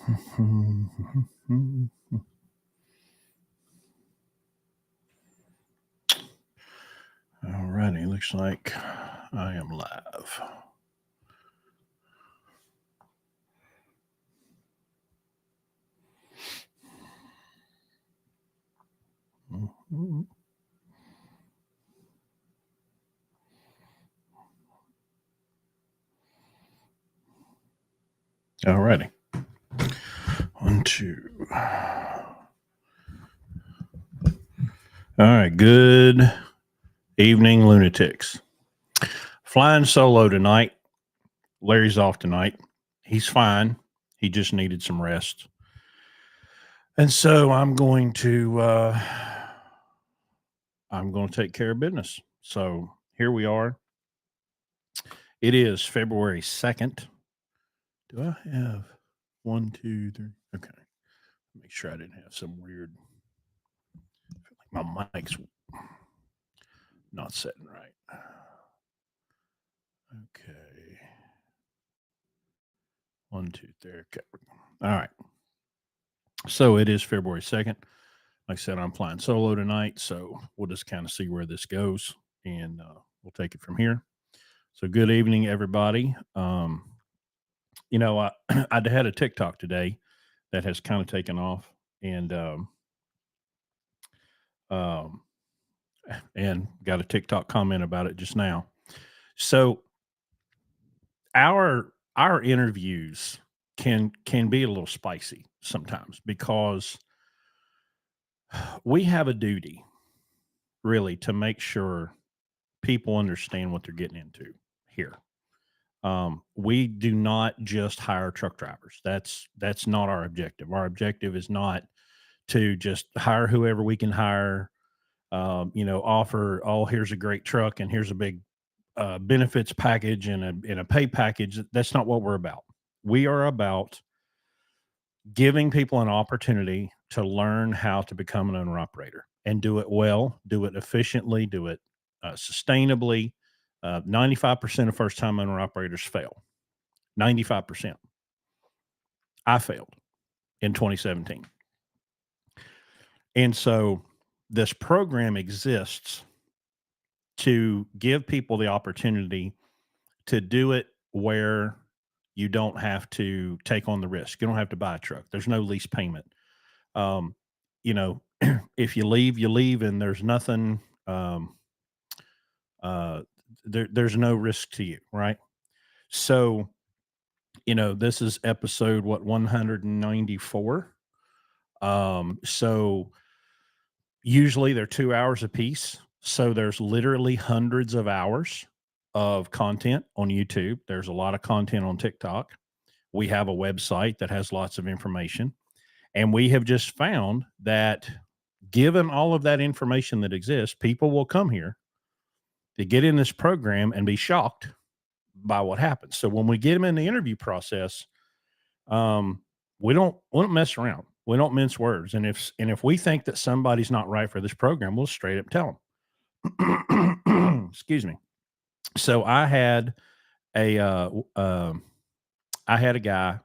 All righty, looks like I am live. All righty. 1, 2. All right. Good evening, lunatics. Flying solo tonight. Larry's off tonight. He's fine. He just needed some rest. And so I'm going to take care of business. So here we are. It is February 2nd. Do I have 1, 2, 3? Okay. Make sure I didn't have some weird. My mic's not setting right. Okay. 1, 2, 3. Okay. All right. So it is February 2nd. Like I said, I'm flying solo tonight. So we'll just kind of see where this goes and we'll take it from here. So good evening, everybody. I had a TikTok today that has kind of taken off and got a TikTok comment about it just now. So our interviews can be a little spicy sometimes because we have a duty really to make sure people understand what they're getting into here. We do not just hire truck drivers. That's not our objective. Our objective is not to just hire whoever we can hire. Offer, oh, here's a great truck and here's a big benefits package and a pay package. That's not what we're about. We are about giving people an opportunity to learn how to become an owner operator and do it well, do it efficiently, do it sustainably. 95% of first time owner operators fail. 95%. I failed in 2017. And so this program exists to give people the opportunity to do it where you don't have to take on the risk. You don't have to buy a truck. There's no lease payment. Um, if you leave, and there's nothing, there's no risk to you, right? So, this is episode 194. So usually they're 2 hours a piece. So there's literally hundreds of hours of content on YouTube. There's a lot of content on TikTok. We have a website that has lots of information. And we have just found that given all of that information that exists, people will come here to get in this program and be shocked by what happens. So when we get them in the interview process, we don't mess around. We don't mince words. And if we think that somebody's not right for this program, we'll straight up tell them. Excuse me. So I had a guy.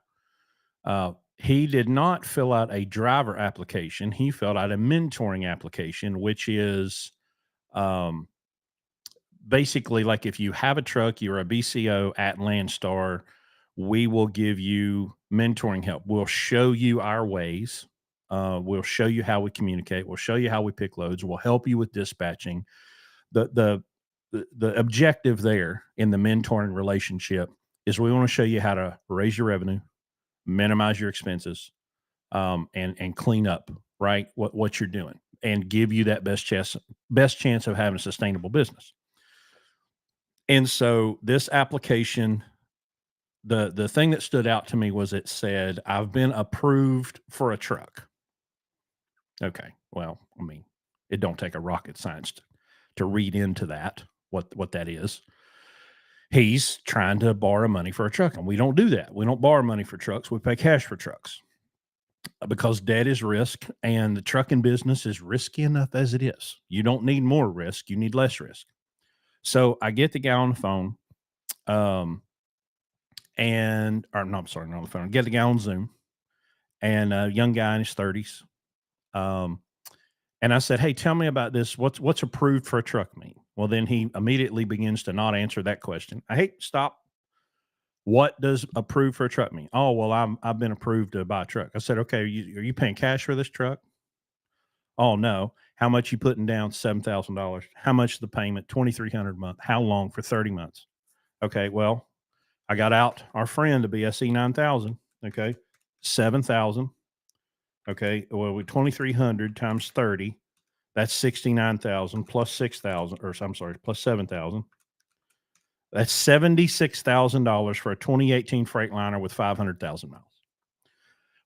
He did not fill out a driver application. He filled out a mentoring application, which is basically like if you have a truck, you're a BCO at Landstar, we will give you mentoring help. We'll show you our ways. We'll show you how we communicate. We'll show you how we pick loads. We'll help you with dispatching. The objective there in the mentoring relationship is we want to show you how to raise your revenue, minimize your expenses, and clean up, right, what you're doing, and give you that best chance of having a sustainable business. And so this application, the thing that stood out to me was it said, I've been approved for a truck. Okay. Well, I mean, it don't take a rocket science to read into that, what that is. He's trying to borrow money for a truck, and we don't do that. We don't borrow money for trucks. We pay cash for trucks because debt is risk, and the trucking business is risky enough as it is. You don't need more risk. You need less risk. So I get the guy on the phone, not on the phone. I get the guy on Zoom, and a young guy in his 30s. Um, and I said, "Hey, tell me about this. What's approved for a truck meet?" Well, then he immediately begins to not answer that question. I hate stop. What does approved for a truck mean? Oh, well, I've been approved to buy a truck. I said, okay, are you paying cash for this truck? Oh no. How much you putting down? $7,000. How much the payment? 2,300 a month. How long? For 30 months. Okay. Well, I got out our friend, a BSE 9000. Okay. 7,000. Okay. Well, with 2,300 times 30, that's 69,000 plus 6,000, or I'm sorry, plus 7,000. That's $76,000 for a 2018 Freightliner with 500,000 miles.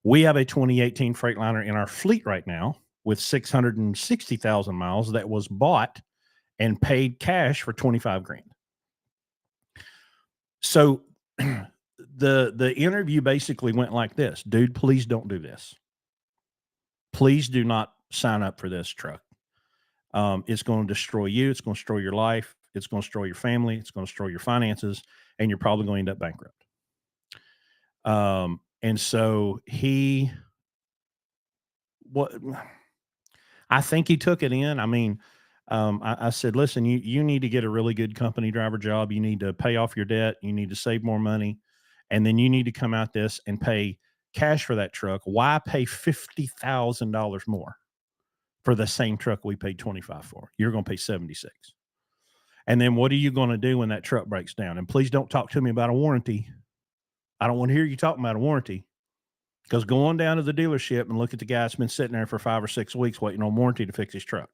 We have a 2018 Freightliner in our fleet right now with 660,000 miles that was bought and paid cash for 25 grand. So the interview basically went like this: dude, please don't do this. Please do not sign up for this truck. It's going to destroy you. It's going to destroy your life. It's going to destroy your family. It's going to destroy your finances, and you're probably going to end up bankrupt. And so what I think he took it in. I mean, I said, listen, you need to get a really good company driver job. You need to pay off your debt. You need to save more money. And then you need to come out this and pay cash for that truck. Why pay $50,000 more for the same truck we paid 25 for? You're going to pay 76. And then what are you going to do when that truck breaks down? And please don't talk to me about a warranty. I don't want to hear you talking about a warranty. Because go on down to the dealership and look at the guy that's been sitting there for 5 or 6 weeks waiting on warranty to fix his truck.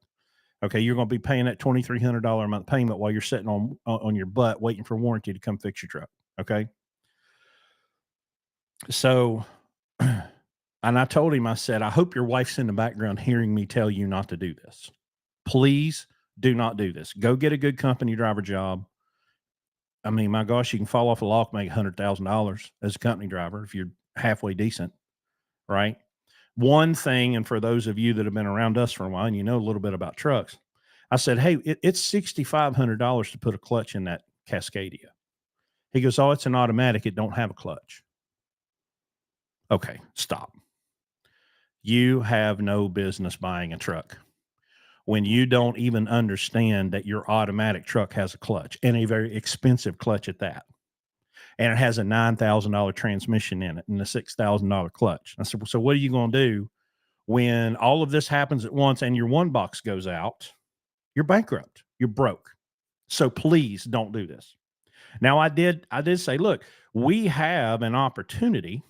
Okay, you're going to be paying that $2,300 a month payment while you're sitting on your butt waiting for warranty to come fix your truck. Okay, so and I told him, I said, I hope your wife's in the background hearing me tell you not to do this. Please do not do this. Go get a good company driver job. I mean, my gosh, you can fall off a log, make $100,000 as a company driver if you're halfway decent, right? One thing, and for those of you that have been around us for a while and you know a little bit about trucks, I said, hey, it's $6,500 to put a clutch in that Cascadia. He goes, oh, it's an automatic. It don't have a clutch. Okay, stop. You have no business buying a truck when you don't even understand that your automatic truck has a clutch, and a very expensive clutch at that. And it has a $9,000 transmission in it and a $6,000 clutch. I said, well, so what are you going to do when all of this happens at once and your one box goes out? You're bankrupt. You're broke. So please don't do this. Now I did say, look, we have an opportunity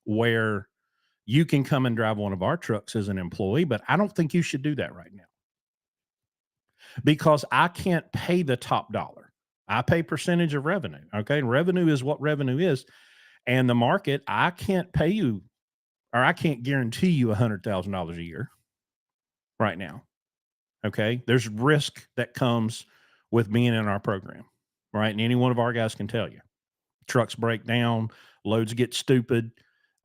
where you can come and drive one of our trucks as an employee, but I don't think you should do that right now because I can't pay the top dollar. I pay percentage of revenue. Okay. And revenue is what revenue is. And the market, I can't pay you, or I can't guarantee you $100,000 a year right now. Okay. There's risk that comes with being in our program, right? And any one of our guys can tell you trucks break down, loads get stupid,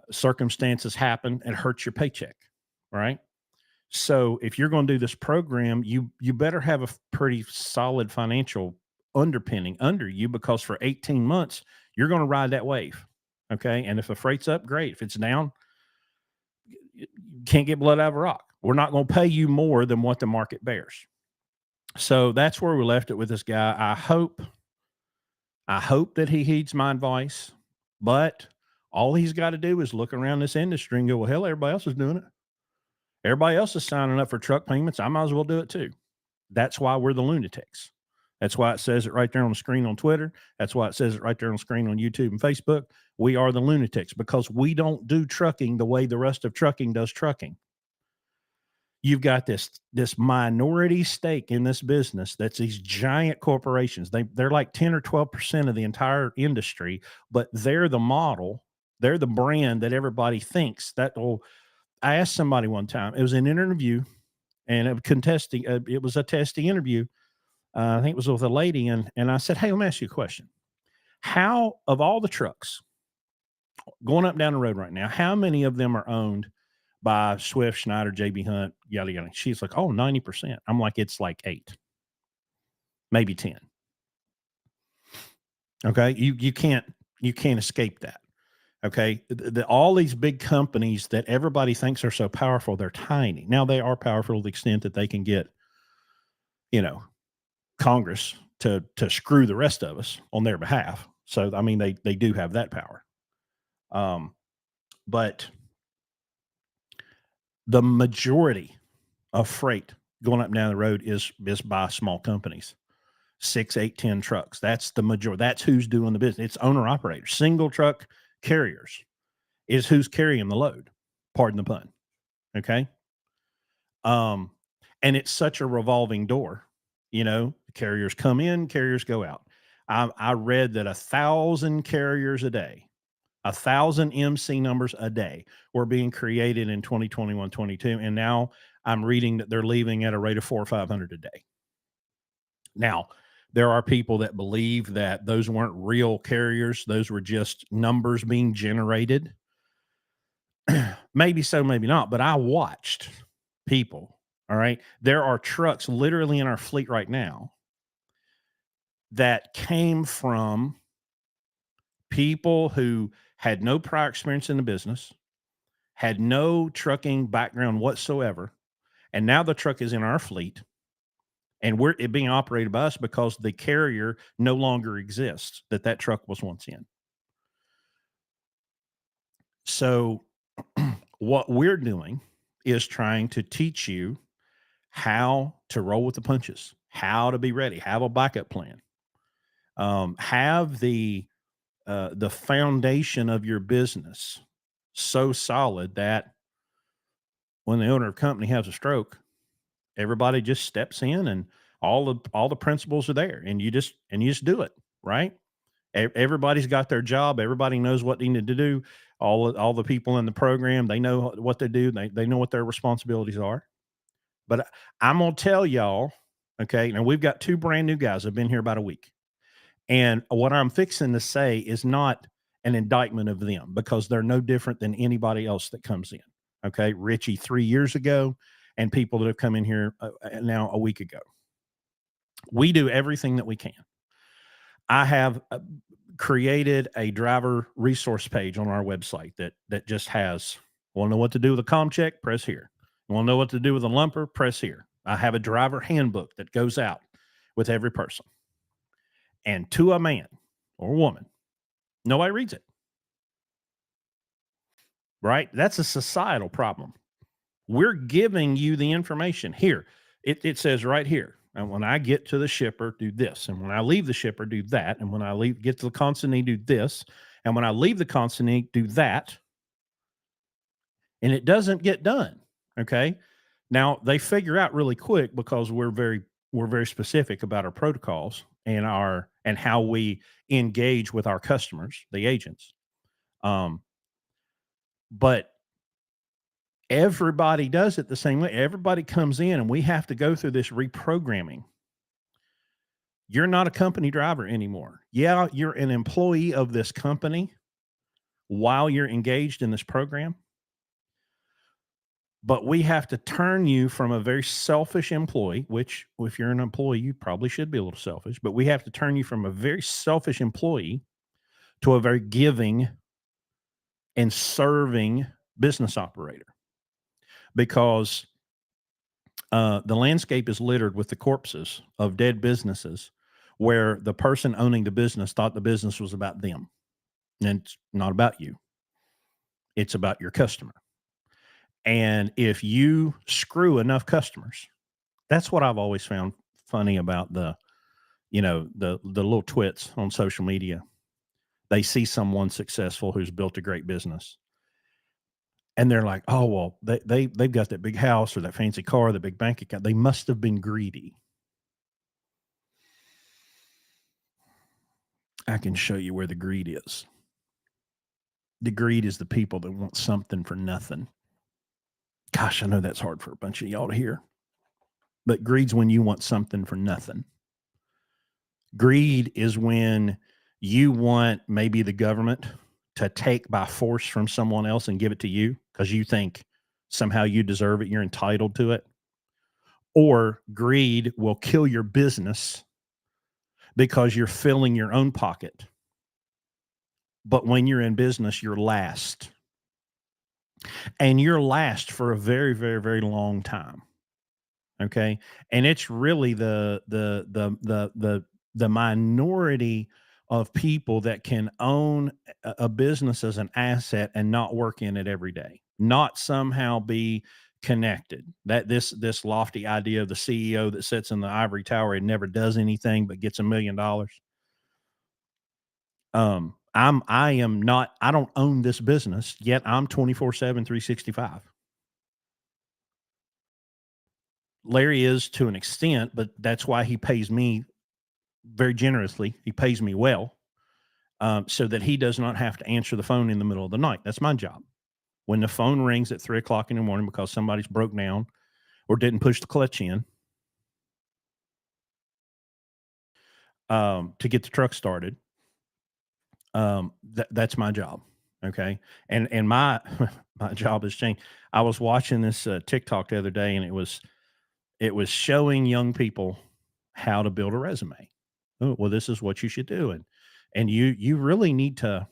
circumstances happen, and hurts your paycheck, right? So if you're going to do this program, you better have a pretty solid financial underpinning under you, because for 18 months, you're going to ride that wave. Okay. And if the freight's up, great. If it's down, you can't get blood out of a rock. We're not going to pay you more than what the market bears. So that's where we left it with this guy. I hope that he heeds my advice, but all he's got to do is look around this industry and go, well, hell, everybody else is doing it. Everybody else is signing up for truck payments. I might as well do it too. That's why we're the lunatics. That's why it says it right there on the screen on Twitter. That's why it says it right there on the screen on YouTube and Facebook. We are the lunatics because we don't do trucking the way the rest of trucking does trucking. You've got this minority stake in this business that's these giant corporations. They're like 10 or 12% of the entire industry, but they're the model. They're the brand that everybody thinks that will. I asked somebody one time, it was an interview and it was a testing interview. I think it was with a lady. And I said, hey, let me ask you a question. How, of all the trucks going up down the road right now, how many of them are owned by Swift, Schneider, JB Hunt, yada, yada? She's like, oh, 90%. I'm like, it's like 8, maybe 10. Okay. You can't escape that. Okay. All these big companies that everybody thinks are so powerful, they're tiny. Now they are powerful to the extent that they can get, you know, Congress to screw the rest of us on their behalf. So I mean, they do have that power. Um, but the majority of freight going up and down the road is by small companies, 6, 8, 10 trucks. That's the majority. That's who's doing the business. It's owner operators, single truck carriers is who's carrying the load. Pardon the pun. Okay. Um, and it's such a revolving door. Carriers come in, carriers go out. I read that 1,000 carriers a day, 1,000 MC numbers a day were being created in 2021, 22. And now I'm reading that they're leaving at a rate of 400 or 500 a day. Now, there are people that believe that those weren't real carriers. Those were just numbers being generated. Maybe so, maybe not. But I watched people. All right. There are trucks literally in our fleet right now that came from people who had no prior experience in the business, had no trucking background whatsoever. And now the truck is in our fleet and it being operated by us because the carrier no longer exists that truck was once in. So what we're doing is trying to teach you how to roll with the punches, how to be ready, have a backup plan, have the foundation of your business so solid that when the owner of the company has a stroke, everybody just steps in and all the principles are there, and you just do it, right? Everybody's got their job. Everybody knows what they need to do. All the people in the program, they know what they do. They know what their responsibilities are. But I'm gonna tell y'all, okay. Now we've got 2 brand new guys that have been here about a week, and what I'm fixing to say is not an indictment of them because they're no different than anybody else that comes in. Okay, Richie 3 years ago, and people that have come in here now a week ago. We do everything that we can. I have created a driver resource page on our website that just has, want to know what to do with a com check? Press here. You want to know what to do with a lumper? Press here. I have a driver handbook that goes out with every person. And to a man or woman, nobody reads it. Right? That's a societal problem. We're giving you the information here. It says right here. And when I get to the shipper, do this. And when I leave the shipper, do that. And when I get to the consignee, do this. And when I leave the consignee, do that. And it doesn't get done. Okay. Now they figure out really quick because we're very specific about our protocols and how we engage with our customers, the agents. But everybody does it the same way. Everybody comes in and we have to go through this reprogramming. You're not a company driver anymore. Yeah, you're an employee of this company while you're engaged in this program. But we have to turn you from a very selfish employee, which if you're an employee, you probably should be a little selfish, but we have to turn you from a very selfish employee to a very giving and serving business operator. Because the landscape is littered with the corpses of dead businesses where the person owning the business thought the business was about them. And it's not about you. It's about your customer. And if you screw enough customers, that's what I've always found funny about the little twits on social media. They see someone successful who's built a great business. And they're like, oh, well, they've got that big house or that fancy car, the big bank account. They must have been greedy. I can show you where the greed is. The greed is the people that want something for nothing. Gosh, I know that's hard for a bunch of y'all to hear. But greed's when you want something for nothing. Greed is when you want maybe the government to take by force from someone else and give it to you because you think somehow you deserve it, you're entitled to it. Or greed will kill your business because you're filling your own pocket But when you're in business, you're last. And you're last for a very, very, very long time. Okay. And it's really the minority of people that can own a business as an asset and not work in it every day, not somehow be connected. That this lofty idea of the CEO that sits in the ivory tower and never does anything but gets $1 million. I am not, I don't own this business, yet I'm 24/7, 365. Larry is to an extent, but that's why he pays me very generously. He pays me well, so that he does not have to answer the phone in the middle of the night. That's my job. When the phone rings at 3 o'clock in the morning because somebody's broke down or didn't push the clutch in, to get the truck started, that's my job. Okay. And my, my job has changed. I was watching this TikTok the other day, and it was showing young people how to build a resume. Oh, well, this is what you should do. And you really need to,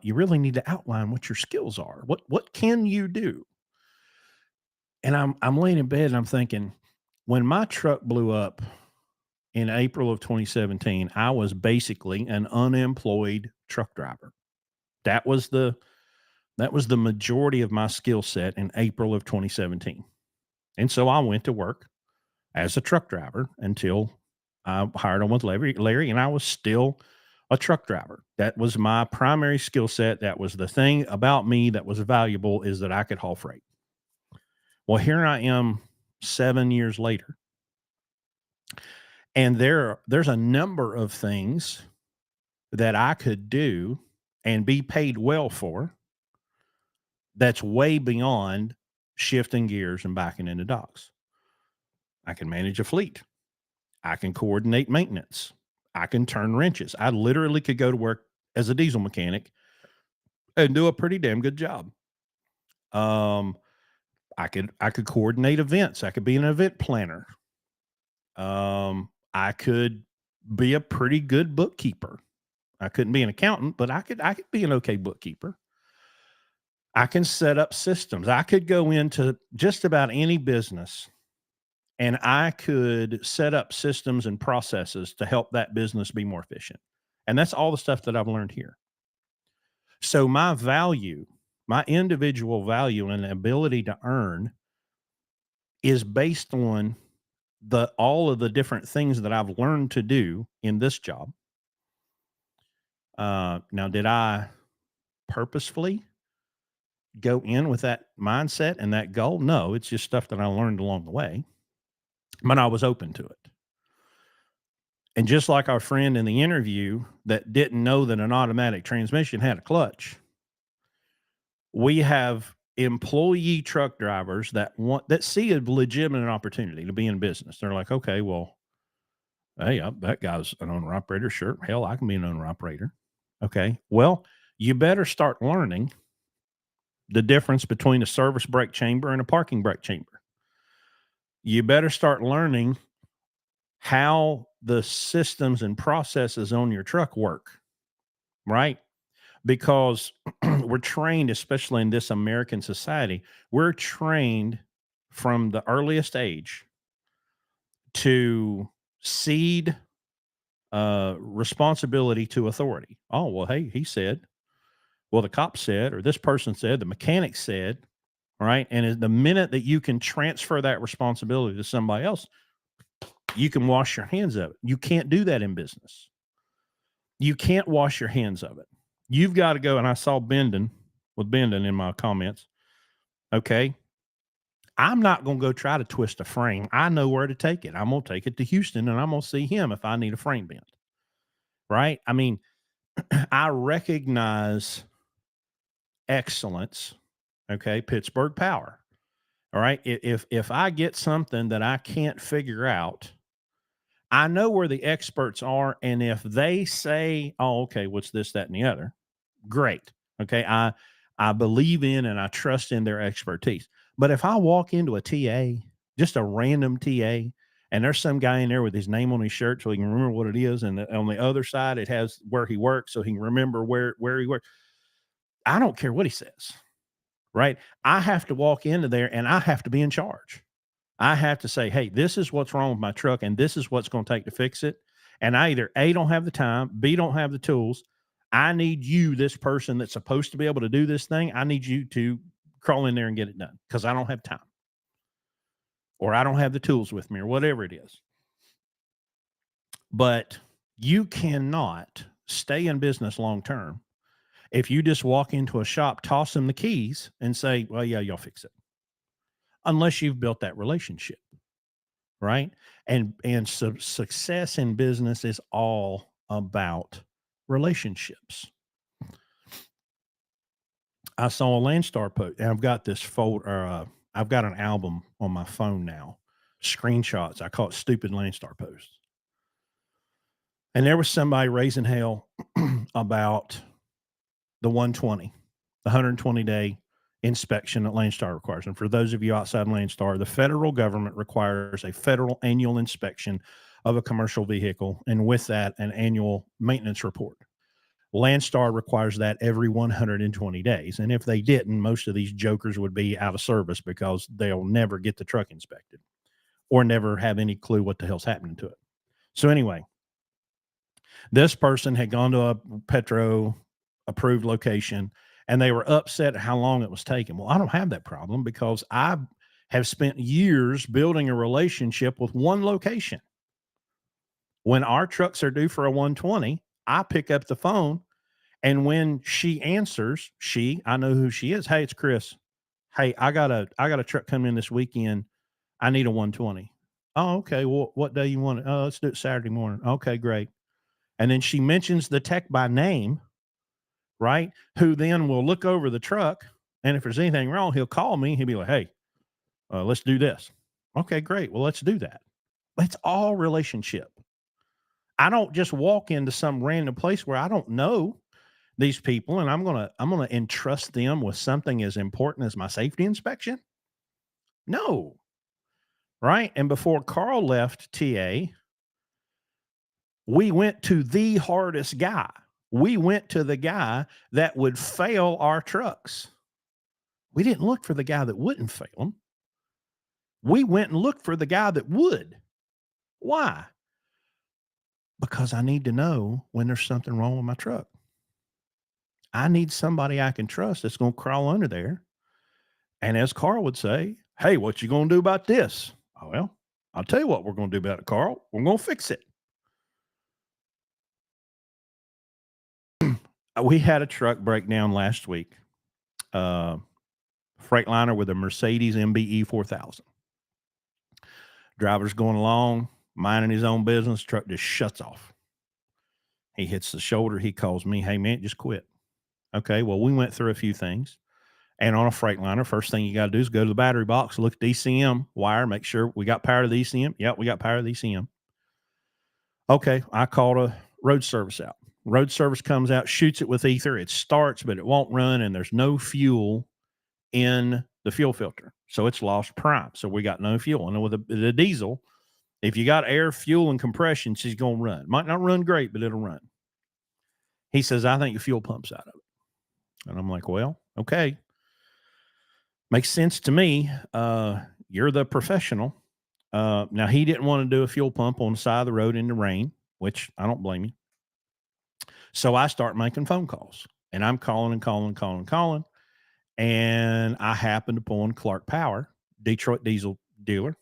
you really need to outline what your skills are. What can you do? And I'm laying in bed and I'm thinking, when my truck blew up in April of 2017, I was basically an unemployed truck driver. That was the that was the majority of my skill set in April of 2017. And so I went to work as a truck driver until I hired on with Larry, and I was still a truck driver. That was my primary skill set. That was the thing about me that was valuable, is that I could haul freight. Well, here I am 7 years later, and there's a number of things that I could do and be paid well for that's way beyond shifting gears and backing into docks. I can manage a fleet. I can coordinate maintenance. I can turn wrenches. I literally could go to work as a diesel mechanic and do a pretty damn good job. Um, I could coordinate events. I could be an event planner. I could be a pretty good bookkeeper. I couldn't be an accountant, but I could be an okay bookkeeper. I can set up systems. I could go into just about any business and I could set up systems and processes to help that business be more efficient. And that's all the stuff that I've learned here. So my value, my individual value and ability to earn is based on the all of the different things that I've learned to do in this job. Now, did I purposefully go in with that mindset and that goal? No, it's just stuff that I learned along the way, but I was open to it. And just like our friend in the interview that didn't know that an automatic transmission had a clutch, we have employee truck drivers that see a legitimate opportunity to be in business. They're like, okay, well, hey, that guy's an owner operator. Sure, hell, I can be an owner operator. Okay, well, you better start learning the difference between a service brake chamber and a parking brake chamber. You better start learning how the systems and processes on your truck work, right? Because we're trained, especially in this American society, we're trained from the earliest age to cede responsibility to authority. Oh, well, hey, he said, well, the cop said, or this person said, the mechanic said, right? And the minute that you can transfer that responsibility to somebody else, you can wash your hands of it. You can't do that in business. You can't wash your hands of it. You've got to go. And I saw Bendon in my comments. Okay. I'm not going to go try to twist a frame. I know where to take it. I'm going to take it to Houston and I'm going to see him if I need a frame bent. Right. I mean, I recognize excellence. Okay. Pittsburgh Power. All right. If I get something that I can't figure out, I know where the experts are. And if they say, oh, okay, what's this, that, and the other, great. Okay. I believe in and I trust in their expertise. But if I walk into a TA, just a random TA, And there's some guy in there with his name on his shirt so he can remember what it is. And on the other side, it has where he works so he can remember where he works. I don't care what he says, right? I have to walk into there and I have to be in charge. I have to say, hey, this is what's wrong with my truck and this is what's going to take to fix it. And I either A, don't have the time, B, don't have the tools. I need you, this person that's supposed to be able to do this thing, I need you to crawl in there and get it done because I don't have time or I don't have the tools with me or whatever it is. But you cannot stay in business long term if you just walk into a shop, toss them the keys, and say, well, yeah, y'all fix it. Unless you've built that relationship, right? And success in business is all about relationships. I saw a Landstar post, and I've got this folder. I've got an album on my phone now, screenshots. I call it "Stupid Landstar Posts." And there was somebody raising hell about the 120, the 120-day inspection that Landstar requires. And for those of you outside Landstar, the federal government requires a federal annual inspection of a commercial vehicle, and with that, an annual maintenance report. Landstar requires that every 120 days. And if they didn't, most of these jokers would be out of service because they'll never get the truck inspected or never have any clue what the hell's happening to it. So anyway, this person had gone to a Petro approved location and they were upset at how long it was taking. Well, I don't have that problem because I have spent years building a relationship with one location. When our trucks are due for a 120, I pick up the phone, and when she answers, I know who she is. Hey, it's Chris. Hey, I got a truck coming in this weekend. I need a 120. Oh, okay. Well, what day you want it? Oh, let's do it Saturday morning. Okay, great. And then she mentions the tech by name, right? Who then will look over the truck, and if there's anything wrong, he'll call me. He'll be like, hey, let's do this. Okay, great. Well, let's do that. It's all relationship. I don't just walk into some random place where I don't know these people and I'm gonna entrust them with something as important as my safety inspection. No. Right. And before Carl left TA, we went to the hardest guy. We went to the guy that would fail our trucks. We didn't look for the guy that wouldn't fail them. We went and looked for the guy that would. Why? Because I need to know when there's something wrong with my truck. I need somebody I can trust that's going to crawl under there. And as Carl would say, hey, what you going to do about this? Oh, well, I'll tell you what we're going to do about it, Carl. We're going to fix it. We had a truck breakdown last week, Freightliner with a Mercedes MBE 4000. Driver's going along, minding his own business. Truck just shuts off. He hits the shoulder. He calls me, hey, man, just quit. Okay, well, we went through a few things. And on a Freightliner, first thing you got to do is go to the battery box, look at the ECM wire, make sure we got power to the ECM. Yep, we got power to the ECM. Okay, I called a road service out. Road service comes out, shoots it with ether. It starts, but it won't run, and there's no fuel in the fuel filter. So it's lost prime. So we got no fuel. And with the diesel, if you got air, fuel, and compression, she's going to run. Might not run great, but it'll run. He says, I think the fuel pump's out of it. And I'm like, well, okay. Makes sense to me. You're the professional. Now, he didn't want to do a fuel pump on the side of the road in the rain, which I don't blame you. So I start making phone calls, and I'm calling and calling and calling and calling. And I happened upon Clark Power, Detroit diesel dealer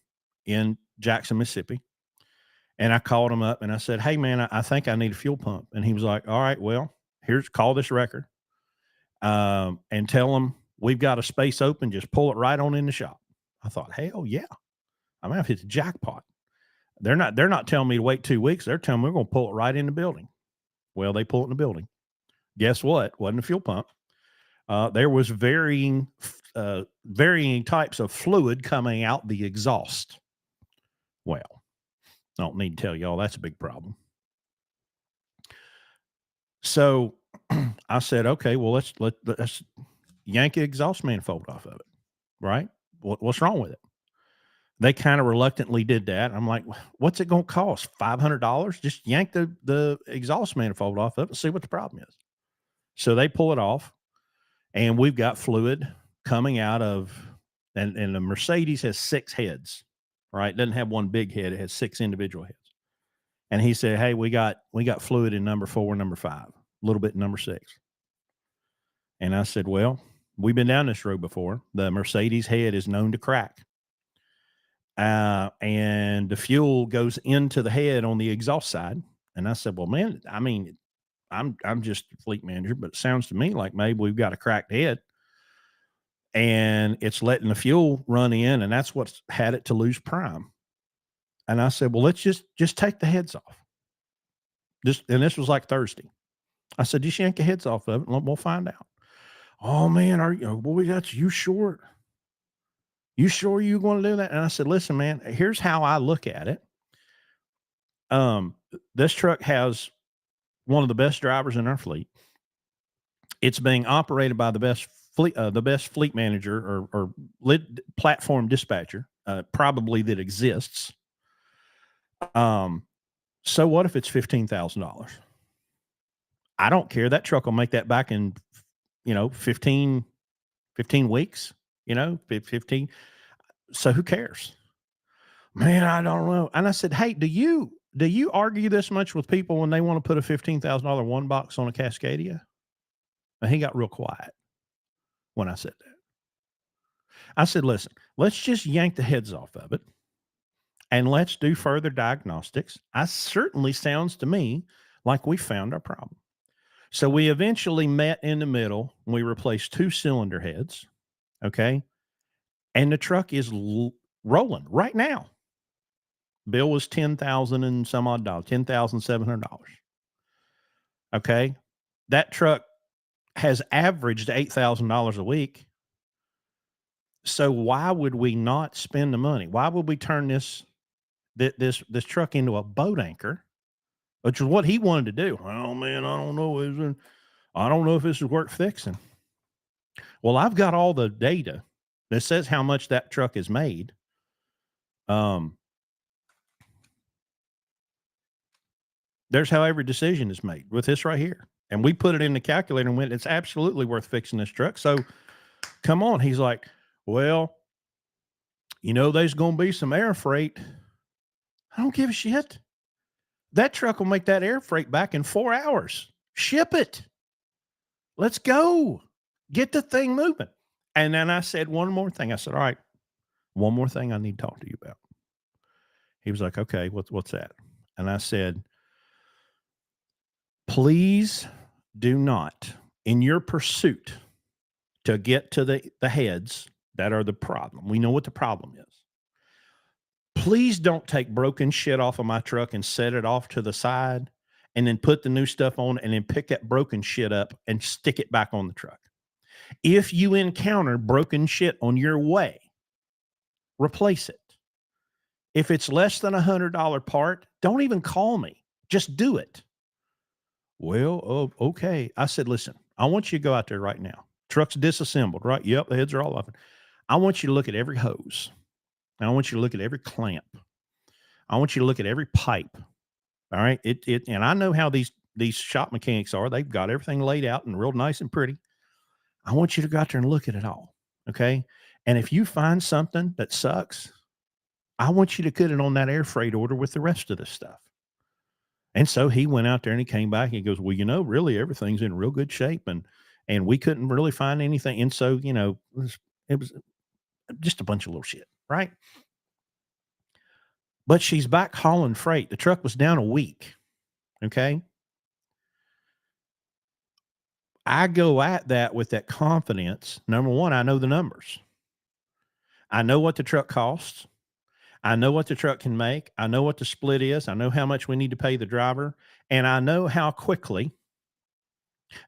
in Jackson, Mississippi. And I called him up and I said, hey, man, I think I need a fuel pump. And he was like, all right, well, call this record and tell them we've got a space open. Just pull it right on in the shop. I thought, hell yeah. I mean, I've hit the jackpot. They're not telling me to wait 2 weeks. They're telling me we're going to pull it right in the building. Well, they pull it in the building. Guess what? Wasn't a fuel pump. There was varying types of fluid coming out the exhaust. Well, I don't need to tell y'all that's a big problem. So I said, okay, well, let's yank the exhaust manifold off of it. Right? What's wrong with it? They kind of reluctantly did that. I'm like, what's it going to cost? $500? Just yank the exhaust manifold off of it and see what the problem is. So they pull it off, and we've got fluid coming out of, and the Mercedes has 6 heads, right? It doesn't have one big head. It has 6 individual heads. And he said, hey, we got fluid in number 4, number 5, a little bit in number 6. And I said, well, we've been down this road before. The Mercedes head is known to crack. And the fuel goes into the head on the exhaust side. And I said, well, man, I mean, I'm just a fleet manager, but it sounds to me like maybe we've got a cracked head and it's letting the fuel run in, and that's what's had it to lose prime. And I said, well, let's just take the heads off. And this was like Thursday. I said, just yank the heads off of it and we'll find out. Oh man, are you, boy, that's you sure? You sure you going to do that? And I said, listen, man, here's how I look at it. This truck has one of the best drivers in our fleet. It's being operated by the best fleet manager or platform dispatcher, probably that exists. So what if it's $15,000? I don't care. That truck will make that back in, 15 weeks, 15. So who cares? Man, I don't know. And I said, hey, do you argue this much with people when they want to put a $15,000 one box on a Cascadia? And he got real quiet when I said that. I said, listen, let's just yank the heads off of it and let's do further diagnostics. Certainly sounds to me like we found our problem. So we eventually met in the middle. And we replaced 2 cylinder heads. Okay. And the truck is rolling right now. Bill was $10,000 and some odd dollars, $10,700. Okay. That truck has averaged $8,000 a week. So why would we not spend the money? Why would we turn this truck into a boat anchor, which is what he wanted to do? Oh man, I don't know. I don't know if this is worth fixing. Well, I've got all the data that says how much that truck is made. There's how every decision is made with this right here. And we put it in the calculator and went, it's absolutely worth fixing this truck. So come on. He's like, well, there's going to be some air freight. I don't give a shit. That truck will make that air freight back in 4 hours. Ship it. Let's go. Get the thing moving. And then I said one more thing. I said, all right, one more thing I need to talk to you about. He was like, okay, what's that? And I said, please do not, in your pursuit to get to the heads that are the problem. We know what the problem is. Please don't take broken shit off of my truck and set it off to the side and then put the new stuff on and then pick that broken shit up and stick it back on the truck. If you encounter broken shit on your way, replace it. If it's less than $100 part, don't even call me. Just do it. Well, okay. I said, listen, I want you to go out there right now. Truck's disassembled, right? Yep, the heads are all off. I want you to look at every hose. I want you to look at every clamp. I want you to look at every pipe. All right. And I know how these shop mechanics are. They've got everything laid out and real nice and pretty. I want you to go out there and look at it all. Okay. And if you find something that sucks, I want you to put it on that air freight order with the rest of this stuff. And so he went out there and he came back and he goes, well, really everything's in real good shape. And we couldn't really find anything. And so, it was just a bunch of little shit. Right. But she's back hauling freight. The truck was down a week. Okay. I go at that with that confidence. Number one, I know the numbers. I know what the truck costs. I know what the truck can make. I know what the split is. I know how much we need to pay the driver. And I know how quickly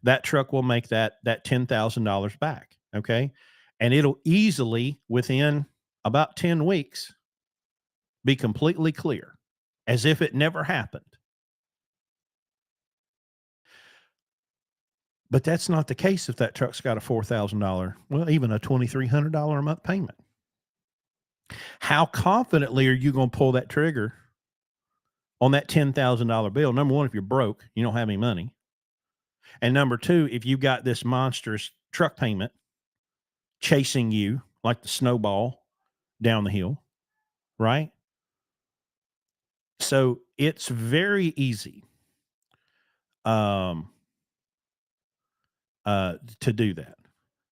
that truck will make that $10,000 back. Okay. And it'll easily, within about 10 weeks, be completely clear, as if it never happened. But that's not the case if that truck's got a $4,000, well, even a $2,300 a month payment. How confidently are you going to pull that trigger on that $10,000 bill? Number one, if you're broke, you don't have any money. And number two, if you got this monstrous truck payment chasing you like the snowball down the hill, right? So it's very easy um, to do that.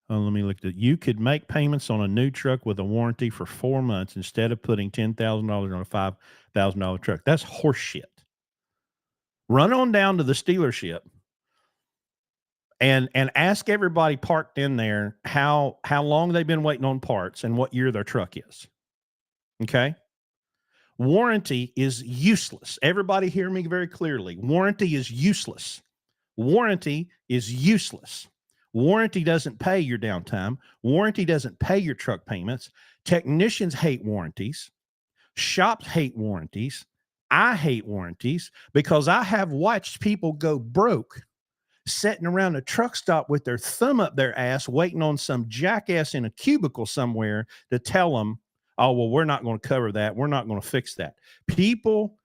Let me look at it. You could make payments on a new truck with a warranty for 4 months instead of putting $10,000 on a $5,000 truck. That's horseshit. Run on down to the dealership and ask everybody parked in there how long they've been waiting on parts and what year their truck is. Okay? Warranty is useless. Everybody hear me very clearly. Warranty is useless. Warranty is useless. Warranty doesn't pay your downtime. Warranty doesn't pay your truck payments. Technicians hate warranties. Shops hate warranties. I hate warranties because I have watched people go broke sitting around a truck stop with their thumb up their ass, waiting on some jackass in a cubicle somewhere to tell them, oh, well, we're not going to cover that. We're not going to fix that. People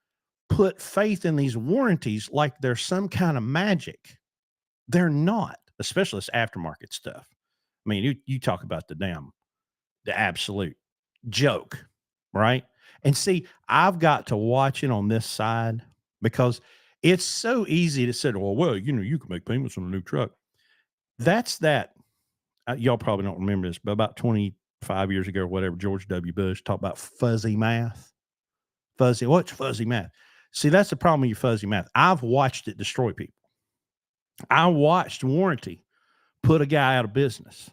put faith in these warranties like they're some kind of magic. They're not, especially this aftermarket stuff. I mean, you talk about the absolute joke, right? And see, I've got to watch it on this side because it's so easy to say, well, you can make payments on a new truck. That's that. Y'all probably don't remember this, but about 25 years ago or whatever, George W. Bush talked about fuzzy math. What's fuzzy math? See, that's the problem with your fuzzy math. I've watched it destroy people. I watched warranty put a guy out of business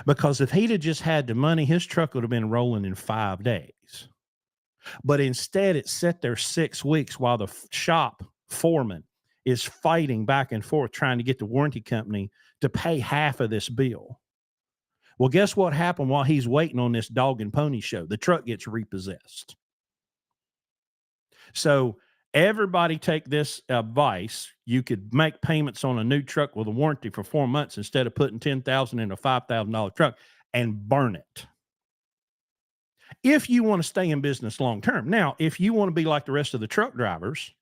because if he'd have just had the money, his truck would have been rolling in 5 days. But instead, it sat there 6 weeks while the shop foreman is fighting back and forth trying to get the warranty company to pay half of this bill. Well, guess what happened while he's waiting on this dog and pony show? The truck gets repossessed. So everybody take this advice. You could make payments on a new truck with a warranty for 4 months instead of putting $10,000 in a $5,000 truck and burn it. If you want to stay in business long term. Now, if you want to be like the rest of the truck drivers,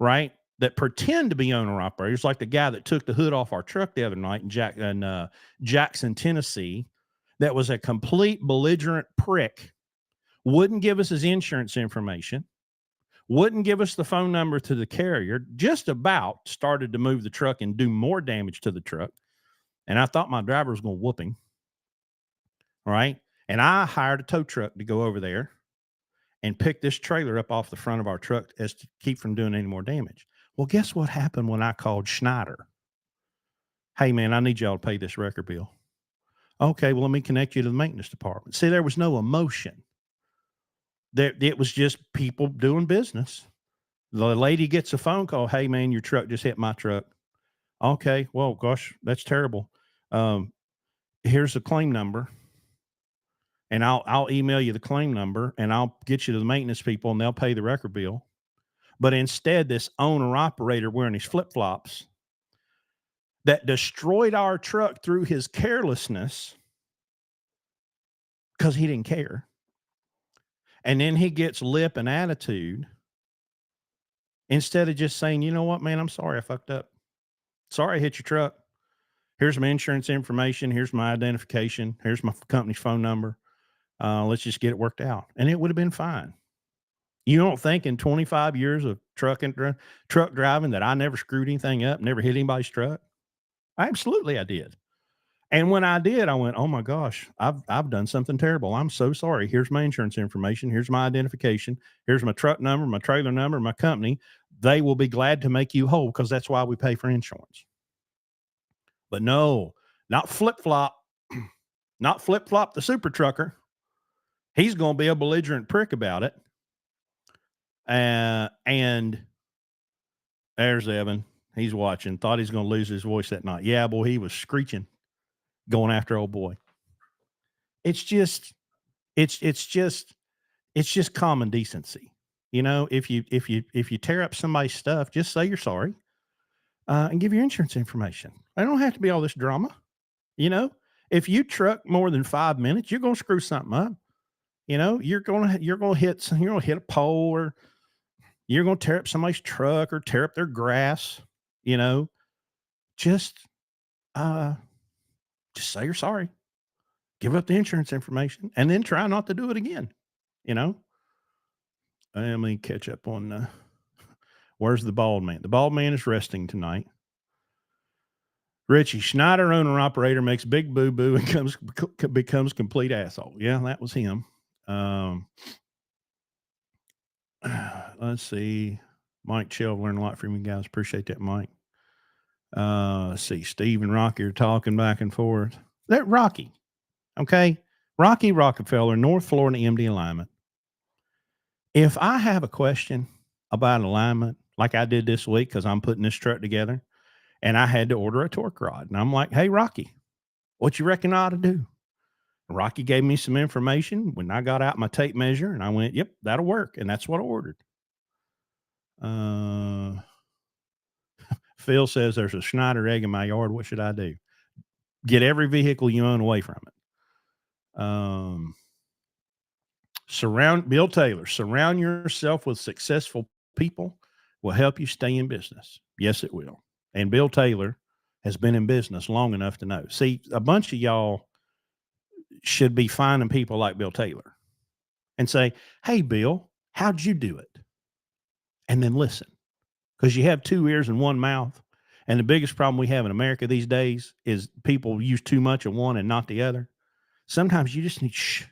right, that pretend to be owner operators, like the guy that took the hood off our truck the other night in Jackson, Tennessee, that was a complete belligerent prick, wouldn't give us his insurance information, wouldn't give us the phone number to the carrier, just about started to move the truck and do more damage to the truck. And I thought my driver was going to whoop him. All right. And I hired a tow truck to go over there and pick this trailer up off the front of our truck as to keep from doing any more damage. Well, guess what happened when I called Schneider? Hey, man, I need y'all to pay this record bill. Okay, well, let me connect you to the maintenance department. See, there was no emotion. It was just people doing business. The lady gets a phone call. Hey, man, your truck just hit my truck. Okay, well, gosh, that's terrible. Here's the claim number. And I'll email you the claim number and I'll get you to the maintenance people and they'll pay the record bill. But instead, this owner operator wearing his flip flops that destroyed our truck through his carelessness because he didn't care. And then he gets lip and attitude instead of just saying, you know what, man, I'm sorry I fucked up. Sorry I hit your truck. Here's my insurance information. Here's my identification. Here's my company's phone number. Let's just get it worked out. And it would have been fine. You don't think in 25 years of truck driving that I never screwed anything up, never hit anybody's truck? Absolutely, I did. And when I did, I went, oh my gosh, I've done something terrible. I'm so sorry. Here's my insurance information. Here's my identification. Here's my truck number, my trailer number, my company. They will be glad to make you whole because that's why we pay for insurance. But no, not flip-flop, not flip-flop the super trucker. He's going to be a belligerent prick about it. And there's Evan. He's watching. Thought he's going to lose his voice that night. Yeah, boy, he was screeching, going after old boy. It's just common decency. You know, if you tear up somebody's stuff, just say you're sorry, and give your insurance information. I don't have to be all this drama. You know, if you truck more than 5 minutes, you're going to screw something up. You're gonna hit a pole, or you're gonna tear up somebody's truck or tear up their grass. You know, just uh, just say you're sorry, give up the insurance information, and then try not to do it again. You know, let me catch up on where's the bald man? The bald man is resting tonight. Richie Schneider, owner operator, makes big boo boo and becomes complete asshole. Yeah, that was him. Um, let's see. Mike Chill, learned a lot from you guys. Appreciate that, Mike. Let's see. Steve and Rocky are talking back and forth. That Rocky, okay? Rocky Rockefeller, North Florida MD alignment. If I have a question about alignment, like I did this week, because I'm putting this truck together, and I had to order a torque rod, and I'm like, "Hey, Rocky, what you reckon I ought to do?" Rocky gave me some information when I got out my tape measure, and I went, "Yep, that'll work," and that's what I ordered. Uh, Phil says there's a Schneider egg in my yard. What should I do? Get every vehicle you own away from it. Bill Taylor, surround yourself with successful people will help you stay in business. Yes, it will. And Bill Taylor has been in business long enough to know. See, a bunch of y'all should be finding people like Bill Taylor and say, "Hey, Bill, how'd you do it?" And then listen, because you have two ears and one mouth. And the biggest problem we have in America these days is people use too much of one and not the other. Sometimes you just need shh,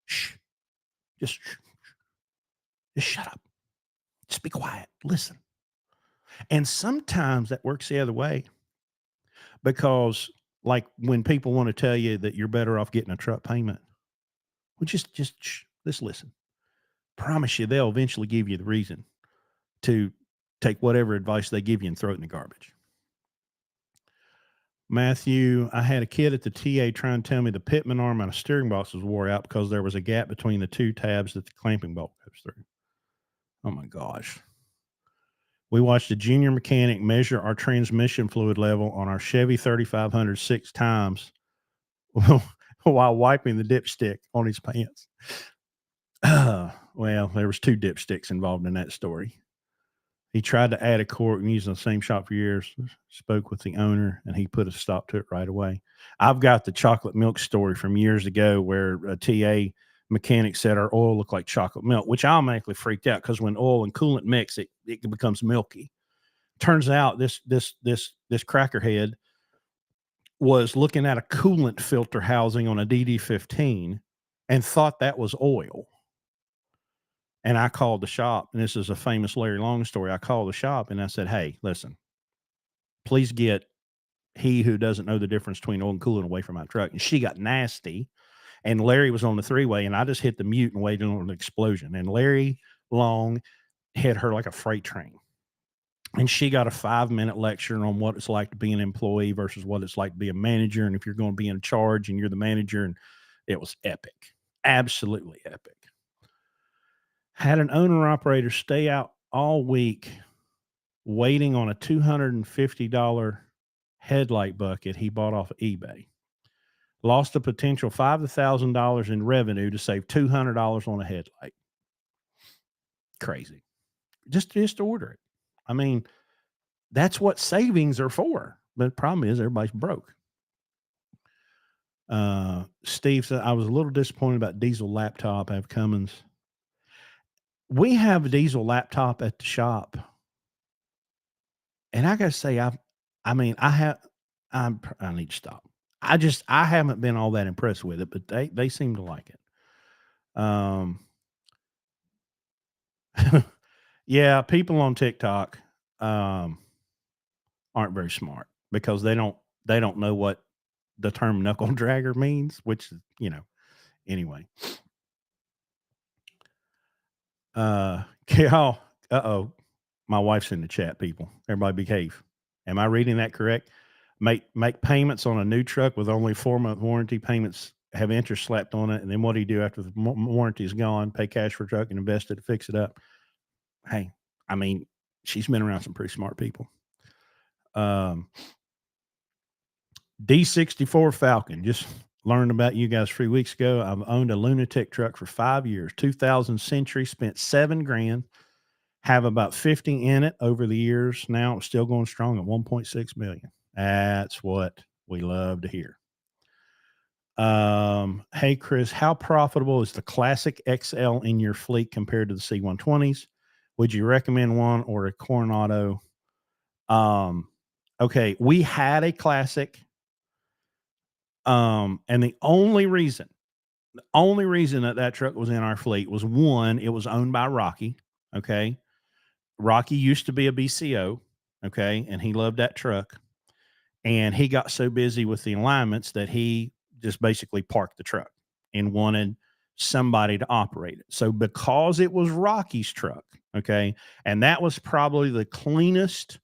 just shut up. Just be quiet. Listen. And sometimes that works the other way because, like, when people want to tell you that you're better off getting a truck payment, well, just listen. Promise you, they'll eventually give you the reason to take whatever advice they give you and throw it in the garbage. Matthew, I had a kid at the TA trying to tell me the pitman arm on a steering box was wore out because there was a gap between the two tabs that the clamping bolt goes through. Oh my gosh. We watched a junior mechanic measure our transmission fluid level on our Chevy 3500 6 times while wiping the dipstick on his pants. Well, there was two dipsticks involved in that story. He tried to add a quart and used in the same shop for years, spoke with the owner, and he put a stop to it right away. I've got the chocolate milk story from years ago where a TA mechanic said our oil looked like chocolate milk, which I automatically freaked out because when oil and coolant mix, it becomes milky. Turns out this crackerhead was looking at a coolant filter housing on a DD15 and thought that was oil. And I called the shop, and this is a famous Larry Long story. I called the shop and I said, "Hey, listen, please get he who doesn't know the difference between oil and coolant away from my truck." And she got nasty. And Larry was on the three-way, and I just hit the mute and waited on an explosion. And Larry Long hit her like a freight train. And she got a 5-minute lecture on what it's like to be an employee versus what it's like to be a manager. And if you're going to be in charge and you're the manager, and it was epic, absolutely epic. Had an owner operator stay out all week waiting on a $250 headlight bucket he bought off of eBay. Lost a potential $5,000 to $1,000 in revenue to save $200 on a headlight. Crazy. Just order it. I mean, that's what savings are for. But the problem is everybody's broke. Steve said, I was a little disappointed about Diesel laptop. I have Cummins. We have a Diesel laptop at the shop. And I got to say, I need to stop. I haven't been all that impressed with it, but they seem to like it. Yeah, people on TikTok, aren't very smart because they don't know what the term knuckle dragger means, which, anyway. Cal, uh-oh, my wife's in the chat, people. Everybody behave. Am I reading that correct? Make payments on a new truck with only 4-month warranty. Payments have interest slapped on it. And then what do you do after the warranty is gone? Pay cash for a truck and invest it to fix it up. Hey, I mean, she's been around some pretty smart people. D64 Falcon, just learned about you guys 3 weeks ago. I've owned a Lunatic truck for 5 years, 2000 Century, spent 7 grand, have about 50 in it over the years. Now it's still going strong at 1.6 million. That's what we love to hear. Hey Chris, how profitable is the Classic XL in your fleet compared to the C120s? Would you recommend one or a Coronado? Okay, we had a Classic. And the only reason that truck was in our fleet was, one, it was owned by Rocky. Okay. Rocky used to be a BCO. Okay. And he loved that truck. And he got so busy with the alignments that he just basically parked the truck and wanted somebody to operate it. So because it was Rocky's truck, okay, and that was probably the cleanest,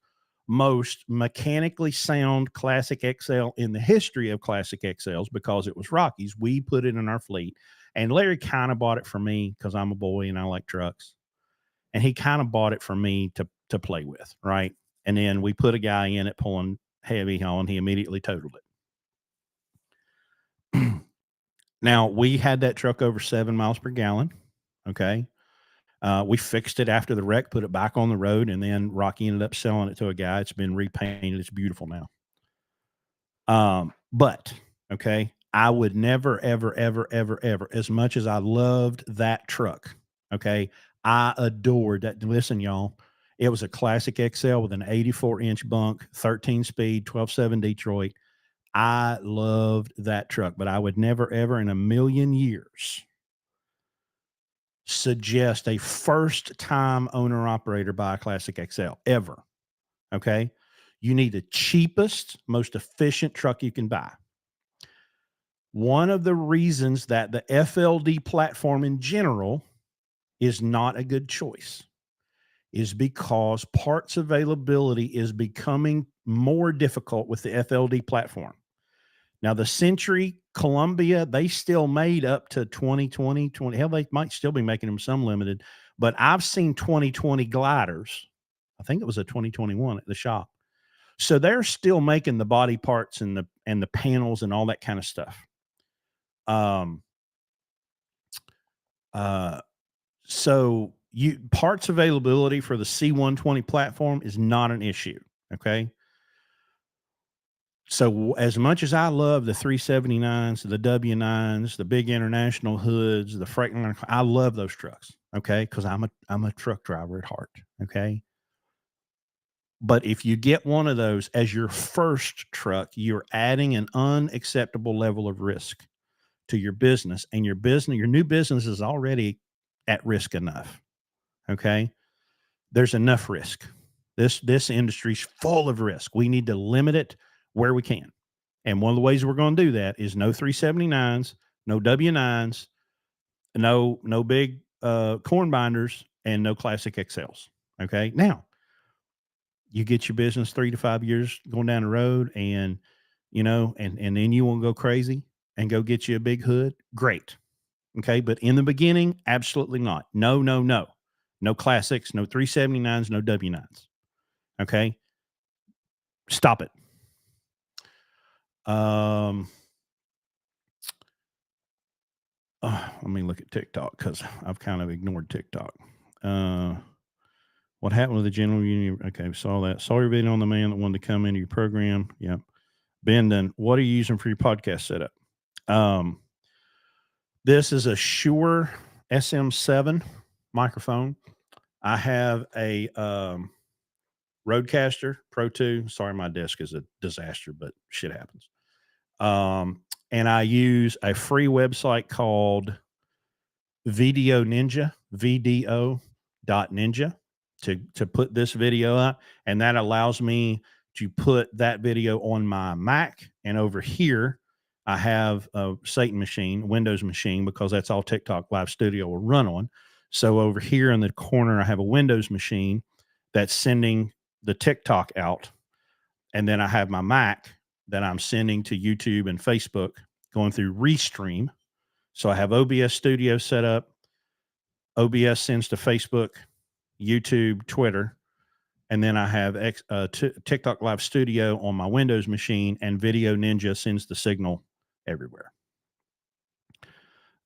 most mechanically sound Classic XL in the history of Classic XLs, because it was Rocky's, we put it in our fleet. And Larry kind of bought it for me because I'm a boy and I like trucks. And he kind of bought it for me to play with, right? And then we put a guy in it pulling heavy on. He immediately totaled it. Now, we had that truck over 7 miles per gallon. Okay. We fixed it after the wreck, put it back on the road, and then Rocky ended up selling it to a guy. It's been repainted. It's beautiful now. But okay, I would never, ever, ever, ever, ever, as much as I loved that truck, okay, I adored that. Listen, y'all, it was a Classic XL with an 84-inch bunk, 13-speed, 12.7 Detroit. I loved that truck, but I would never, ever in a million years suggest a first-time owner-operator buy a Classic XL, ever, okay? You need the cheapest, most efficient truck you can buy. One of the reasons that the FLD platform in general is not a good choice is because parts availability is becoming more difficult with the FLD platform. Now, the Century, Columbia, they still made up to 2020. Hell, they might still be making them some limited, but I've seen 2020 gliders. I think it was a 2021 at the shop. So they're still making the body parts and the panels and all that kind of stuff. So parts availability for the C120 platform is not an issue. Okay. So as much as I love the 379s, the W9s, the big international hoods, the Freightliner, I love those trucks. Okay. Cause I'm a truck driver at heart. Okay. But if you get one of those as your first truck, you're adding an unacceptable level of risk to your business, and your new business is already at risk enough. Okay. There's enough risk. This industry's full of risk. We need to limit it where we can. And one of the ways we're going to do that is no 379s, no W9s, no big corn binders, and no Classic XLs. Okay. Now, you get your business 3 to 5 years going down the road, and and then you want to go crazy and go get you a big hood. Great. Okay. But in the beginning, absolutely not. No, no, no. No Classics, no 379s, no W9s. Okay. Stop it. Let me look at TikTok because I've kind of ignored TikTok. What happened with the general union? Okay, saw that. Saw your video on the man that wanted to come into your program. Yep. Ben, what are you using for your podcast setup? This is a Shure SM7 microphone. I have a Rodecaster Pro 2. Sorry, my desk is a disaster, but shit happens. And I use a free website called Video Ninja, VDO.ninja, to put this video up. And that allows me to put that video on my Mac. And over here, I have a Satan machine, Windows machine, because that's all TikTok Live Studio will run on. So over here in the corner, I have a Windows machine that's sending the TikTok out. And then I have my Mac that I'm sending to YouTube and Facebook going through Restream. So I have OBS Studio set up. OBS sends to Facebook, YouTube, Twitter. And then I have TikTok Live Studio on my Windows machine, and Video Ninja sends the signal everywhere.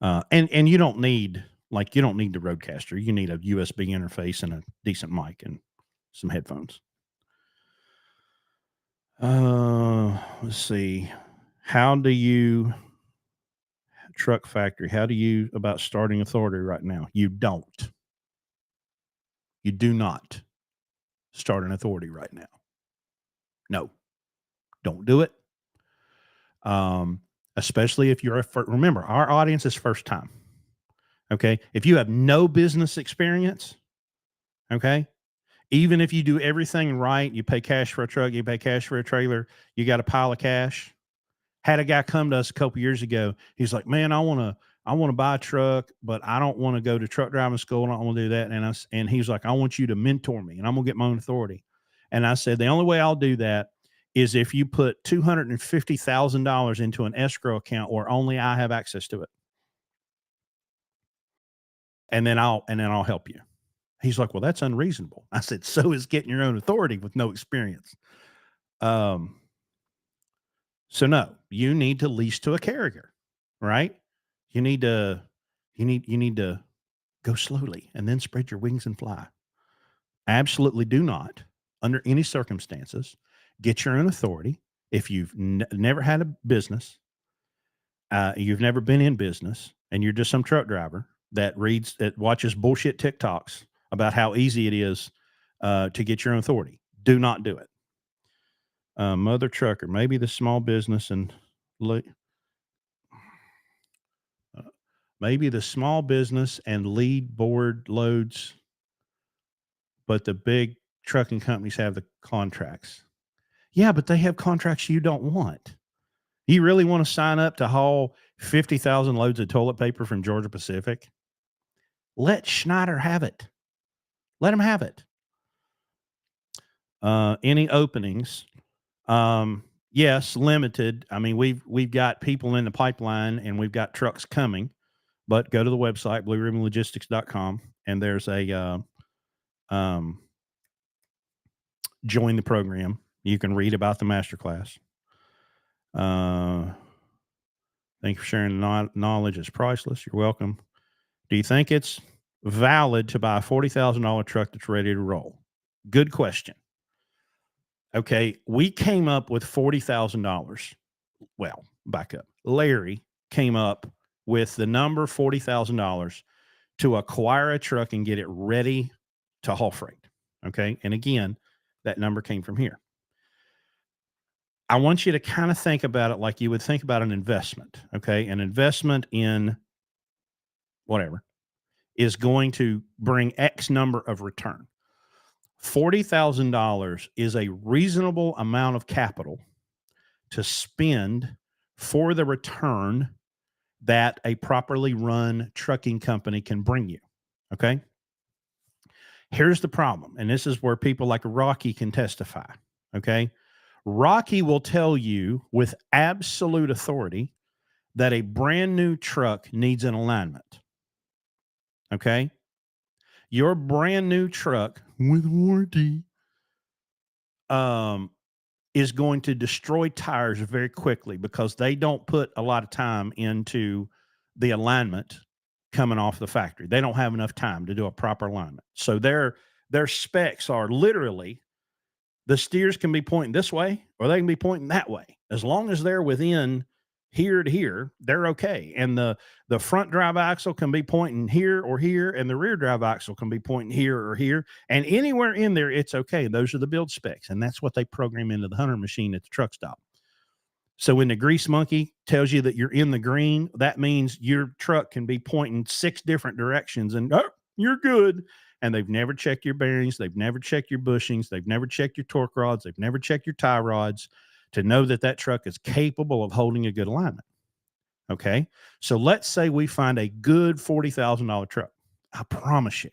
And you don't need the Roadcaster. You need a USB interface and a decent mic and some headphones. Let's see. How do you truck factory? How do you about starting authority right now? You don't. You do not start an authority right now. No, don't do it. Especially if you're remember, our audience is first time. Okay. If you have no business experience, okay, even if you do everything right, you pay cash for a truck, you pay cash for a trailer, you got a pile of cash. Had a guy come to us a couple years ago. He's like, "Man, I want to buy a truck, but I don't want to go to truck driving school. I don't want to do that." And he's like, "I want you to mentor me, and I'm gonna get my own authority." And I said, "The only way I'll do that is if you put $250,000 into an escrow account where only I have access to it, and then I'll help you." He's like, "Well, that's unreasonable." I said, "So is getting your own authority with no experience." Um, so no, you need to lease to a carrier, right? You need to you need to go slowly and then spread your wings and fly. Absolutely do not, under any circumstances, get your own authority if you've never had a business, you've never been in business, and you're just some truck driver that watches bullshit TikToks about how easy it is to get your own authority. Do not do it. Mother trucker, maybe the small business and le- uh, maybe the small business and lead board loads, but the big trucking companies have the contracts. Yeah, but they have contracts you don't want. You really want to sign up to haul 50,000 loads of toilet paper from Georgia Pacific? Let Schneider have it. Let them have it. Any openings? Yes, limited. I mean, we've got people in the pipeline and we've got trucks coming, but go to the website, blueribbonlogistics.com, and there's a um, join the program. You can read about the masterclass. Thank you for sharing. Knowledge is priceless. You're welcome. Do you think it's valid to buy a $40,000 truck that's ready to roll? Good question. Okay, we came up with $40,000. Well, back up. Larry came up with the number $40,000 to acquire a truck and get it ready to haul freight. Okay, and again, that number came from here. I want you to kind of think about it like you would think about an investment. Okay, an investment in whatever is going to bring X number of return. $40,000 is a reasonable amount of capital to spend for the return that a properly run trucking company can bring you. Okay. Here's the problem. And this is where people like Rocky can testify. Okay. Rocky will tell you with absolute authority that a brand new truck needs an alignment. Okay. Your brand new truck with warranty is going to destroy tires very quickly because they don't put a lot of time into the alignment coming off the factory. They don't have enough time to do a proper alignment. So their specs are literally the steers can be pointing this way or they can be pointing that way. As long as they're within here to here, they're okay. And the front drive axle can be pointing here or here, and the rear drive axle can be pointing here or here. And anywhere in there, it's okay. Those are the build specs. And that's what they program into the Hunter machine at the truck stop. So when the grease monkey tells you that you're in the green, that means your truck can be pointing 6 different directions and you're good. And they've never checked your bearings. They've never checked your bushings. They've never checked your torque rods. They've never checked your tie rods to know that that truck is capable of holding a good alignment. Okay. So let's say we find a good $40,000 truck. I promise you,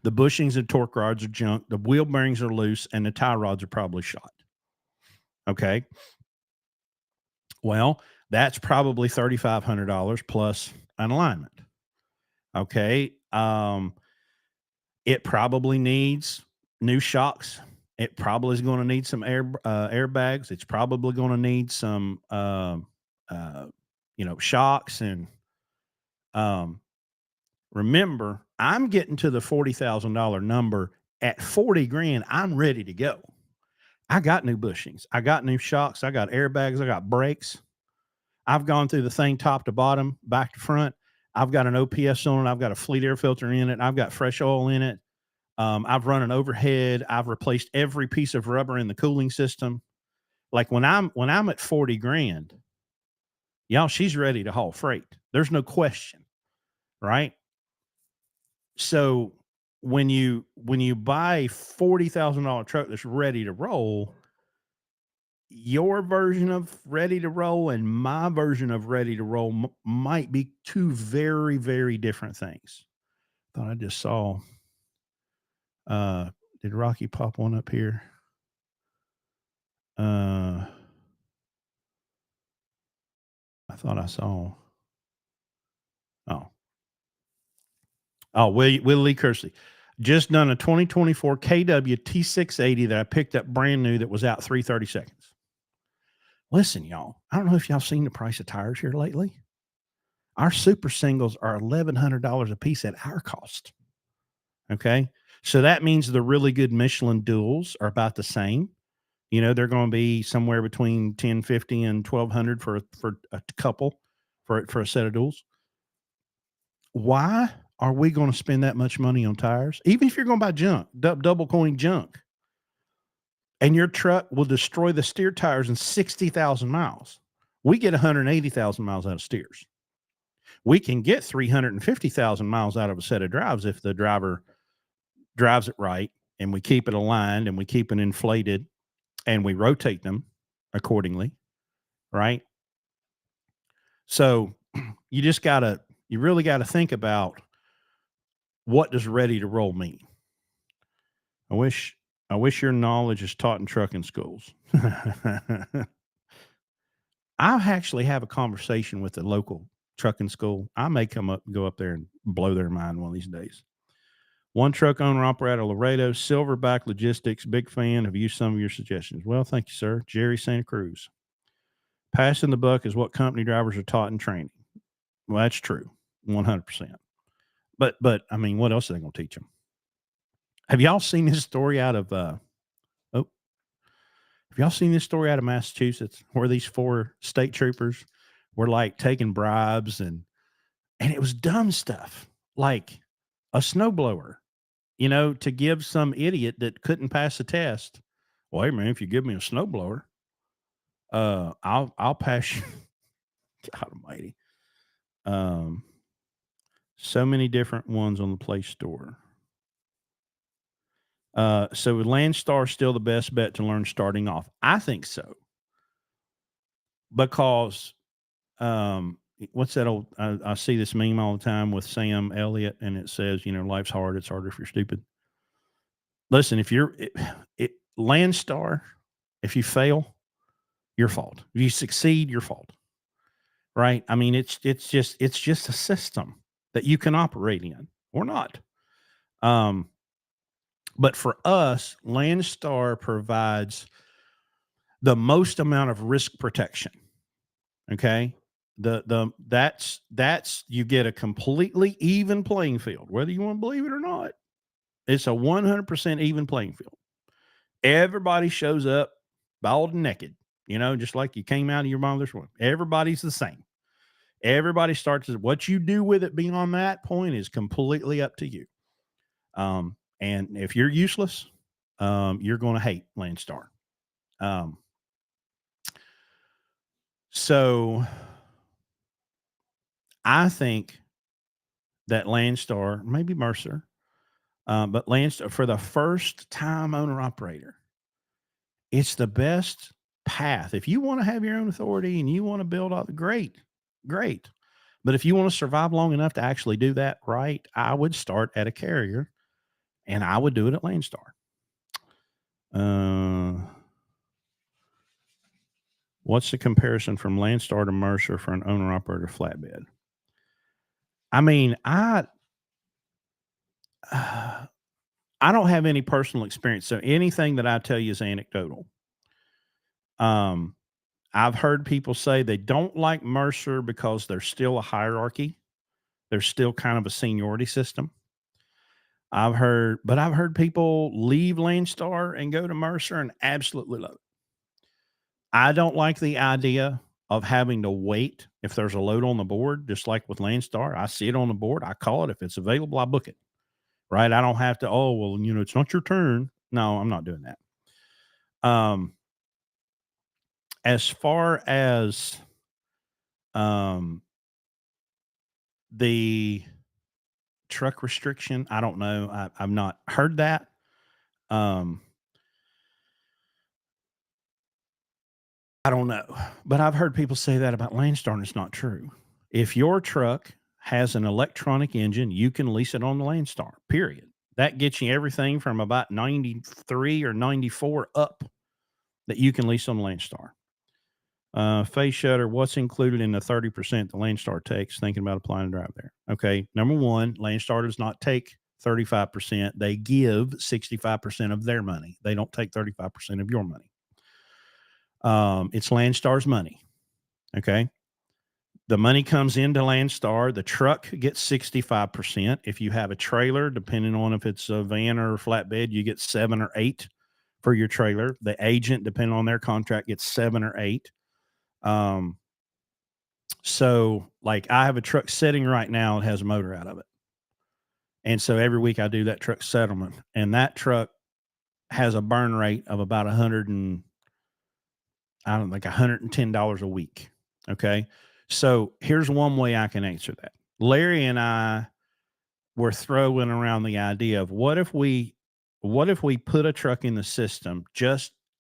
the bushings and torque rods are junk. The wheel bearings are loose and the tie rods are probably shot. Okay. Well, that's probably $3,500 plus an alignment. Okay. It probably needs new shocks. It probably is going to need some airbags. It's probably going to need some, shocks and Um, remember, I'm getting to the $40,000 number at 40 grand. I'm ready to go. I got new bushings. I got new shocks. I got airbags. I got brakes. I've gone through the thing top to bottom, back to front. I've got an OPS on it. I've got a fleet air filter in it. I've got fresh oil in it. I've run an overhead. I've replaced every piece of rubber in the cooling system. Like when I'm at 40 grand, y'all, she's ready to haul freight. There's no question, right? So when you buy a $40,000 truck that's ready to roll, your version of ready to roll and my version of ready to roll might be two very, very different things. Thought I just saw. Uh, did Rocky pop one up here? I thought I saw. Oh, Will Lee Kersey just done a 2024 KW T680 that I picked up brand new that was out 330 seconds. Listen, y'all, I don't know if y'all seen the price of tires here lately. Our super singles are $1,100 a piece at our cost. Okay. So that means the really good Michelin duals are about the same. You know, they're going to be somewhere between 1050 and 1200 for a couple for a set of duals. Why are we going to spend that much money on tires? Even if you're going to buy junk, double coin junk, and your truck will destroy the steer tires in 60,000 miles. We get 180,000 miles out of steers. We can get 350,000 miles out of a set of drives if the driver drives it right and we keep it aligned and we keep it inflated and we rotate them accordingly, right? So you really got to think about, what does ready to roll mean? I wish your knowledge is taught in trucking schools. I actually have a conversation with the local trucking school. I may go up there and blow their mind one of these days. One truck owner operator, Laredo, Silverback Logistics, big fan. Have used some of your suggestions. Well, thank you, sir. Jerry Santa Cruz. Passing the buck is what company drivers are taught in training. Well, that's true, 100%. But I mean, what else are they going to teach them? Have y'all seen this story out of have y'all seen this story out of Massachusetts where these 4 state troopers were like taking bribes and it was dumb stuff like a snowblower, to give some idiot that couldn't pass the test. Well, hey man, if you give me a snowblower, I'll pass you. God Almighty. So many different ones on the Play Store. So Landstar still the best bet to learn starting off? I think so. Because what's that old I see this meme all the time with Sam Elliott and it says, life's hard, it's harder if you're stupid. Listen, if you're Landstar, if you fail, your fault. If you succeed, your fault. Right? I mean, it's just a system that you can operate in or not. But for us, Landstar provides the most amount of risk protection. Okay. That's you get a completely even playing field, whether you want to believe it or not. It's a 100% even playing field. Everybody shows up bald and naked, just like you came out of your mother's womb. Everybody's the same. Everybody starts as what you do with it beyond that point is completely up to you. And if you're useless, you're going to hate Landstar. So I think that Landstar, maybe Mercer, but Landstar, for the first time owner operator, it's the best path. If you want to have your own authority and you want to build up, great. But if you want to survive long enough to actually do that right, I would start at a carrier and I would do it at Landstar. What's the comparison from Landstar to Mercer for an owner operator flatbed? I mean, I don't have any personal experience, so anything that I tell you is anecdotal. I've heard people say they don't like Mercer because there's still a hierarchy There's still kind of a seniority system. I've heard people leave Landstar and go to Mercer and absolutely love it. I don't like the idea of having to wait if there's a load on the board, just like with Landstar. I see it on the board, I call it. If it's available, I book it. Right? I don't have to, oh, well, it's not your turn. No, I'm not doing that. As far as the truck restriction, I don't know. I've not heard that. I don't know, but I've heard people say that about Landstar, and it's not true. If your truck has an electronic engine, you can lease it on the Landstar, period. That gets you everything from about 93 or 94 up that you can lease on the Landstar. Face Shutter, what's included in the 30% the Landstar takes? Thinking about applying to drive there. Okay, number one, Landstar does not take 35%. They give 65% of their money. They don't take 35% of your money. It's Landstar's money. Okay. The money comes into Landstar. The truck gets 65%. If you have a trailer, depending on if it's a van or a flatbed, you get 7 or 8 for your trailer. The agent, depending on their contract, gets 7 or 8. So like I have a truck sitting right now that has a motor out of it. And so every week I do that truck settlement, and that truck has a burn rate of about $110 a week. Okay. So here's one way I can answer that. Larry and I were throwing around the idea of what if we put a truck in the system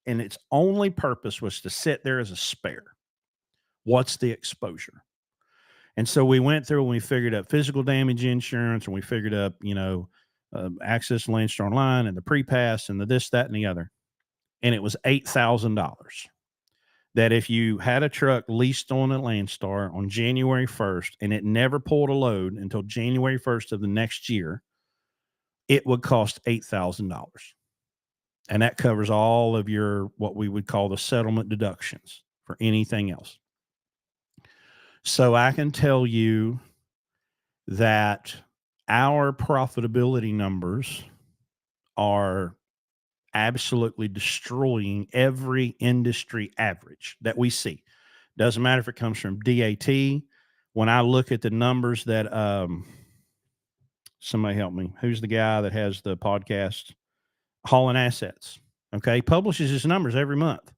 and its only purpose was to sit there as a spare. What's the exposure? And so we went through and we figured out physical damage insurance, and we figured up, access to Landstar Online and the pre-pass and the this, that, and the other. And it was $8,000. That if you had a truck leased on a Landstar on January 1st and it never pulled a load until January 1st of the next year, it would cost $8,000. And that covers all of your, what we would call the settlement deductions for anything else. So I can tell you that our profitability numbers are absolutely destroying every industry average that we see. Doesn't matter if it comes from DAT. When I look at the numbers that somebody help me, who's the guy that has the podcast Hauling Assets? Okay, publishes his numbers every month.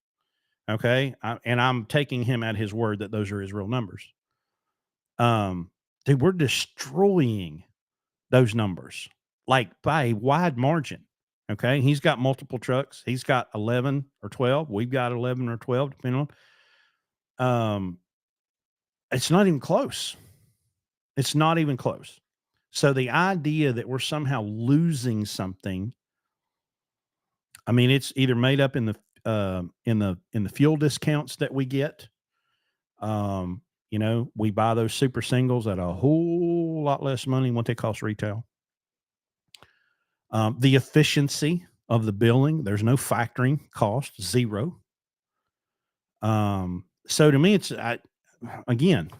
Okay, and I'm taking him at his word that those are his real numbers. Dude, we're destroying those numbers like by a wide margin. Okay. He's got multiple trucks. He's got 11 or 12. We've got 11 or 12, depending on. It's not even close. It's not even close. So the idea that we're somehow losing something, I mean, it's either made up in the fuel discounts that we get. We buy those super singles at a whole lot less money than what they cost retail. The efficiency of the billing, there's no factoring cost, zero. So to me, it's again,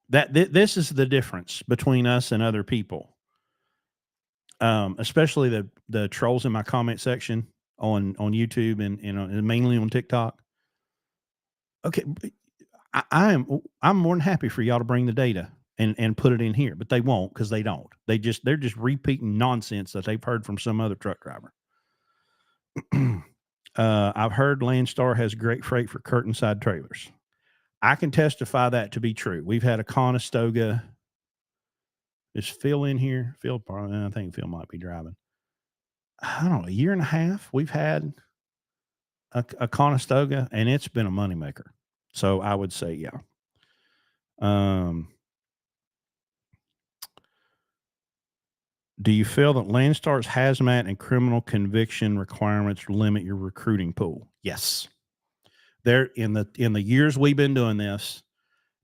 this is the difference between us and other people. Especially the trolls in my comment section on YouTube and mainly on TikTok. Okay, I'm more than happy for y'all to bring the data and put it in here, but they won't because they don't. They're just repeating nonsense that they've heard from some other truck driver. I've heard Landstar has great freight for curtain side trailers. I can testify that to be true. We've had a Conestoga. Is Phil in here? Phil, probably, I think Phil might be driving. I don't know, a year and a half. We've had a Conestoga, and it's been a moneymaker. So I would say, yeah. Do you feel that Landstar's hazmat and criminal conviction requirements limit your recruiting pool? Yes. There in the years we've been doing this,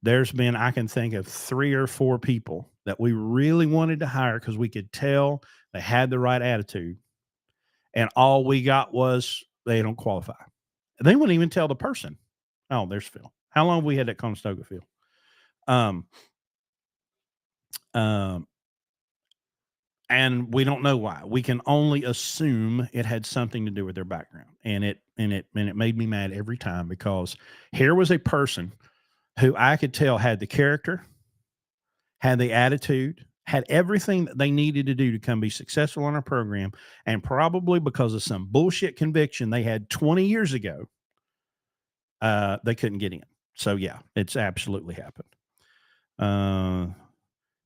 there's been, I can think of 3 or 4 people that we really wanted to hire because we could tell they had the right attitude. And all we got was they don't qualify. They wouldn't even tell the person. Oh, there's Phil. How long have we had that Conestoga, Phil? Um, and we don't know why. We can only assume it had something to do with their background. And it made me mad every time because here was a person who I could tell had the character, had the attitude, had everything that they needed to do to come be successful on our program. And probably because of some bullshit conviction they had 20 years ago, they couldn't get in. So yeah, it's absolutely happened.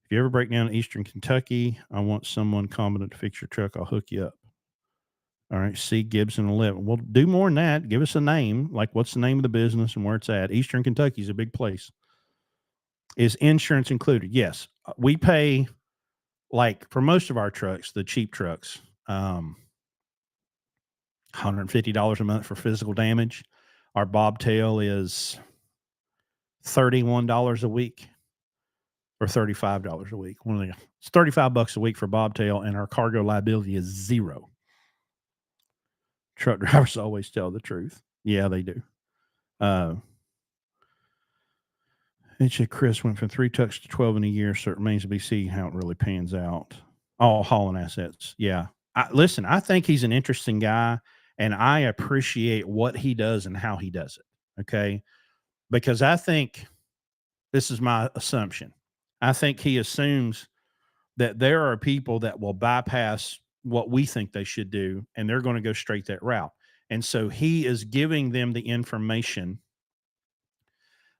If you ever break down Eastern Kentucky, I want someone competent to fix your truck. I'll hook you up. All right. C. Gibson 11. Well, do more than that. Give us a name. Like, what's the name of the business and where it's at? Eastern Kentucky is a big place. Is insurance included? Yes. We pay, like, for most of our trucks, the cheap trucks, $150 a month for physical damage. Our bobtail is $31 a week or $35 a week. It's $35 a week for bobtail, and our cargo liability is zero. Truck drivers always tell the truth. Yeah, they do. Chris went from 3 trucks to 12 in a year, so it remains to be seen how it really pans out. All hauling assets. Yeah. Listen, I think he's an interesting guy, and I appreciate what he does and how he does it. Okay. Because I think this is my assumption. I think he assumes that there are people that will bypass what we think they should do, and they're going to go straight that route. And so he is giving them the information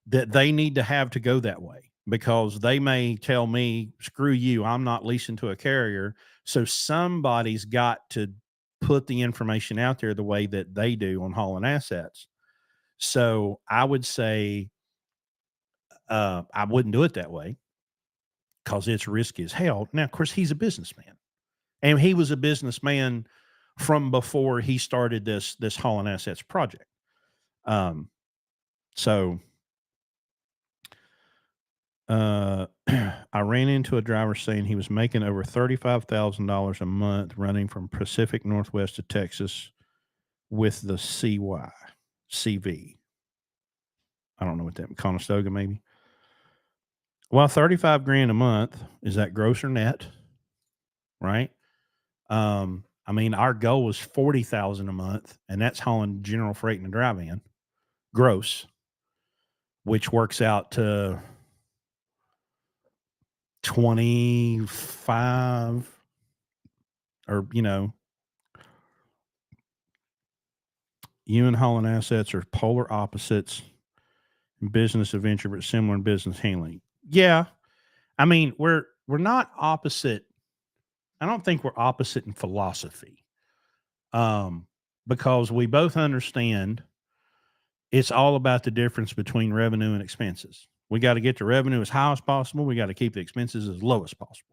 that they need to have to go that way, because they may tell me, screw you, I'm not leasing to a carrier. So somebody's got to put the information out there the way that they do on hauling assets. So I would say I wouldn't do it that way because it's risky as hell. Now, of course, he's a businessman, and he was a businessman from before he started this hauling assets project. So I ran into a driver saying he was making over $35,000 a month running from Pacific Northwest to Texas with the CV. I don't know what that, Conestoga maybe. Well, 35 grand a month, is that gross or net? Right. I mean, our goal was 40,000 a month, and that's hauling general freight in the dry van gross, which works out to 25, or, you and hauling assets are polar opposites in business adventure, but similar in business handling. Yeah. I mean, we're not opposite. I don't think we're opposite in philosophy. Because we both understand it's all about the difference between revenue and expenses. We got to get the revenue as high as possible. We got to keep the expenses as low as possible.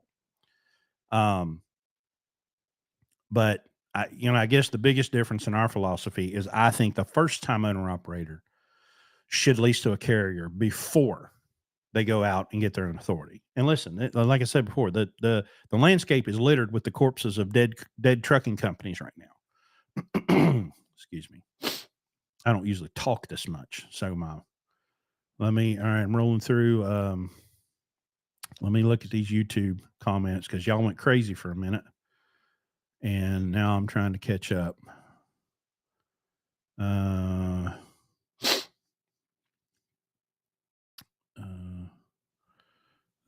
But I guess the biggest difference in our philosophy is I think the first time owner operator should lease to a carrier before they go out and get their own authority. And listen, like I said before, the landscape is littered with the corpses of dead trucking companies right now. Excuse me. I don't usually talk this much, so all right, I'm rolling through. Let me look at these YouTube comments because y'all went crazy for a minute, and now I'm trying to catch up.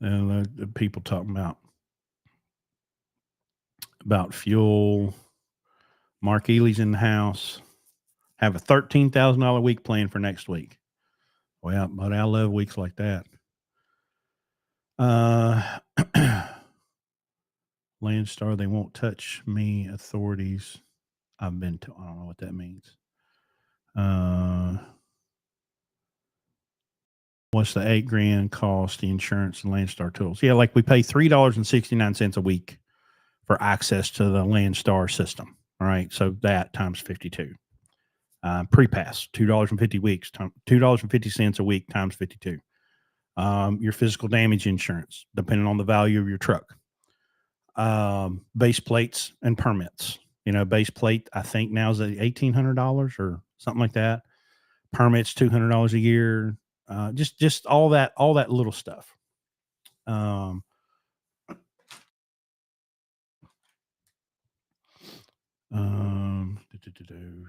And the people talking about fuel. Mark Ely's in the house. Have a $13,000 a week plan for next week. Well, but I love weeks like that. Landstar, they won't touch me. Authorities. I've been to. I don't know what that means. What's the $8,000 cost? The insurance and Landstar tools. Yeah, like we pay $3.69 a week for access to the Landstar system. All right, so that times 52. Pre-pass, $2.50 a week times 52. Your physical damage insurance, depending on the value of your truck. Base plates and permits. Base plate, I think now is $1,800 or something like that. Permits, $200 a year. Just all that little stuff. Do, do, do.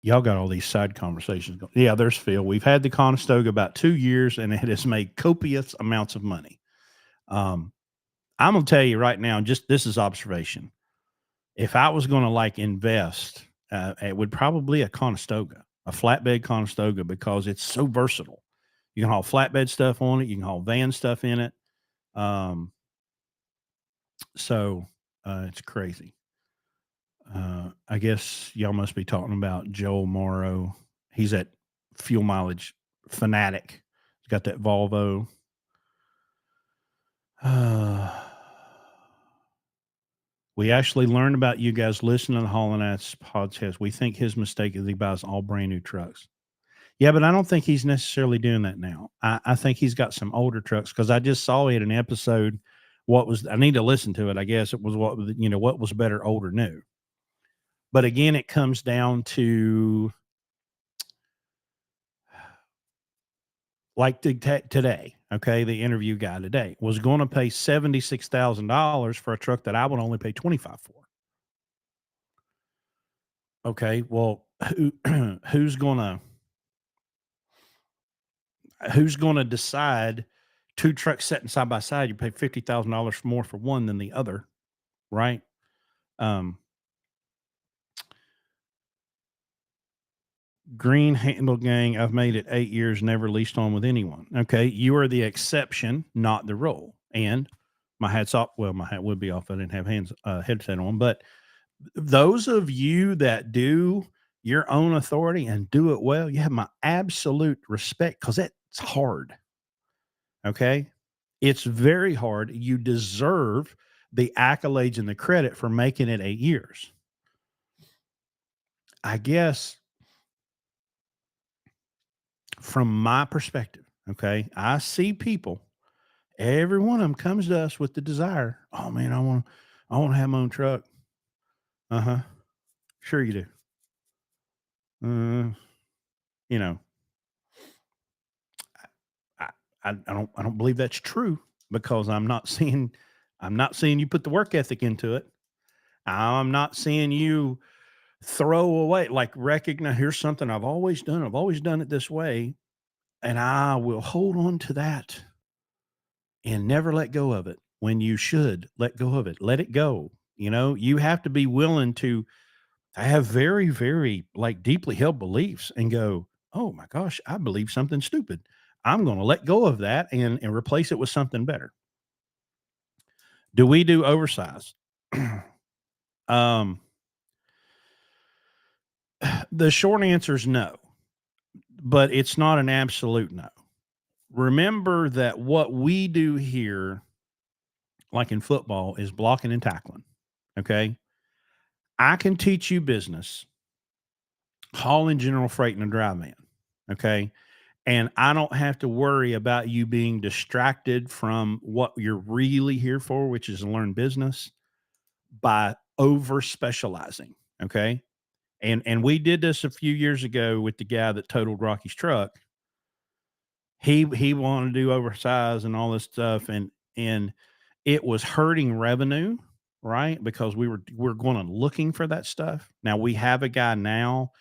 Y'all got all these side conversations going. Yeah, there's Phil. We've had the Conestoga about 2 years, and it has made copious amounts of money. Um, I'm gonna tell you right now, just this is observation. If I was gonna like invest, it would probably a Conestoga, a flatbed Conestoga, because it's so versatile. You can haul flatbed stuff on it. You can haul van stuff in it. Um, so it's crazy. I guess y'all must be talking about Joel Morrow. He's at Fuel Mileage Fanatic. He's got that Volvo. Uh, we actually learned about you guys listening to the Hauling Ass podcast. We think his mistake is he buys all brand new trucks. Yeah, but I don't think he's necessarily doing that now. I think he's got some older trucks because I just saw it in an episode. What was I need to listen to it? I guess it was what was better, old or new. But again, it comes down to like today. Okay, the interview guy today was going to pay $76,000 for a truck that I would only pay 25 for. Okay, well, who's gonna decide two trucks sitting side by side? You pay $50,000 more for one than the other, right? Um, Green Handle Gang, I've made it 8 years, never leased on with anyone. Okay, you are the exception, not the rule. And my hat's off. Well, my hat would be off. I didn't have headset on, but those of you that do your own authority and do it well, you have my absolute respect because it's hard. Okay. It's very hard. You deserve the accolades and the credit for making it 8 years. I guess from my perspective, okay, I see people, every one of them comes to us with the desire. Oh man, I want to have my own truck. Uh huh. Sure you do. Uh, you know, I, I don't believe that's true because I'm not seeing you put the work ethic into it. I'm not seeing you throw away like recognize here's something I've always done. I've always done it this way, and I will hold on to that and never let go of it when you should let go of it. Let it go. You have to be willing to have very, very like deeply held beliefs and go, oh my gosh, I believe something stupid. I'm going to let go of that and replace it with something better. Do we do oversize? um, the short answer is no, but it's not an absolute no. Remember that what we do here, like in football, is blocking and tackling. Okay. I can teach you business, hauling general freight in a dry van. Okay. And I don't have to worry about you being distracted from what you're really here for, which is to learn business by over specializing. Okay. And we did this a few years ago with the guy that totaled Rocky's truck. He wanted to do oversize and all this stuff, and it was hurting revenue, right? Because we're going and looking for that stuff. Now we have a guy now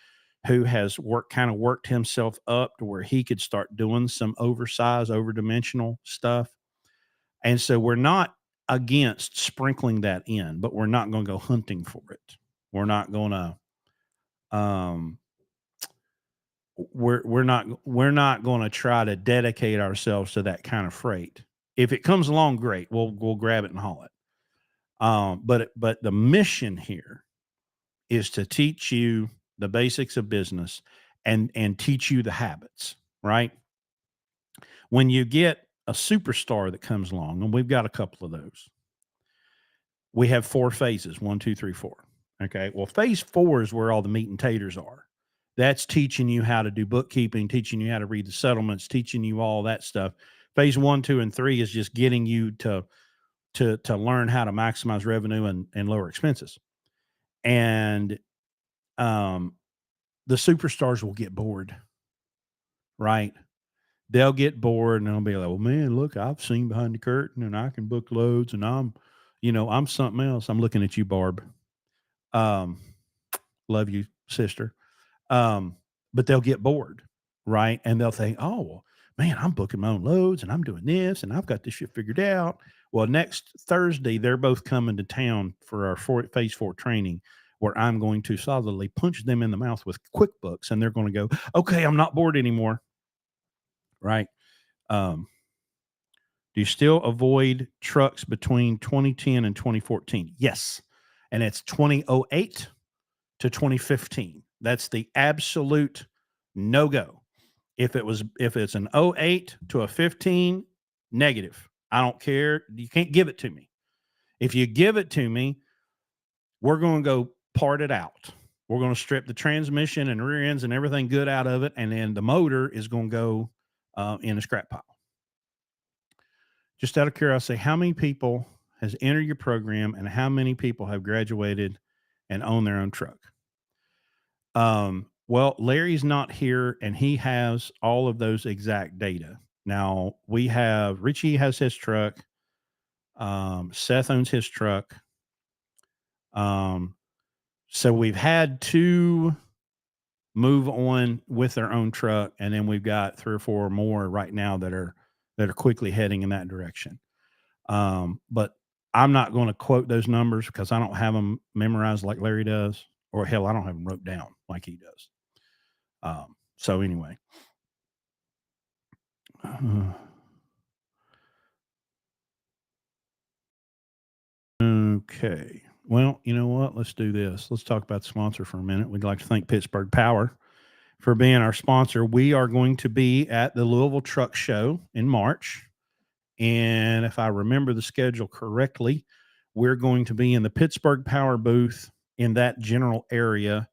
who has worked himself up to where he could start doing some oversized, overdimensional stuff. And so we're not against sprinkling that in, but we're not going to go hunting for it. We're not going to um we're not going to try to dedicate ourselves to that kind of freight. If it comes along, great. We'll grab it and haul it. But the mission here is to teach you the basics of business and teach you the habits, right? When you get a superstar that comes along, and we've got a couple of those, we have four phases: one, two, three, four. Okay. Well, phase four is where all the meat and taters are. That's teaching you how to do bookkeeping, teaching you how to read the settlements, teaching you all that stuff. Phase one, two, and three is just getting you to learn how to maximize revenue and lower expenses. And um, the superstars will get bored, right? They'll get bored and they'll be like, "Well, man, look, I've seen behind the curtain and I can book loads and I'm, I'm something else. I'm looking at you, Barb. Um, love you, sister. Um, but they'll get bored, right? And they'll think, oh, well, man, I'm booking my own loads and I'm doing this and I've got this shit figured out. Well, next Thursday, they're both coming to town for our phase 4 training where I'm going to solidly punch them in the mouth with QuickBooks and they're going to go, okay, I'm not bored anymore. Right. Um, do you still avoid trucks between 2010 and 2014? Yes. And it's 2008 to 2015. That's the absolute no go. If it's an '08 to a 15, negative. I don't care. You can't give it to me. If you give it to me, we're going to go part it out. We're going to strip the transmission and rear ends and everything good out of it, and then the motor is going to go in a scrap pile. Just out of curiosity, how many people has entered your program, and how many people have graduated and own their own truck? Well, Larry's not here and he has all of those exact data. Now we have Richie has his truck. Seth owns his truck. So we've had two move on with their own truck, and then we've got 3 or 4 more right now that are quickly heading in that direction. But I'm not going to quote those numbers because I don't have them memorized like Larry does, or hell, I don't have them wrote down like he does. So anyway. Okay. Well, you know what? Let's do this. Let's talk about the sponsor for a minute. We'd like to thank Pittsburgh Power for being our sponsor. We are going to be at the Louisville Truck Show in March. And if I remember the schedule correctly, we're going to be in the Pittsburgh Power booth in that general area.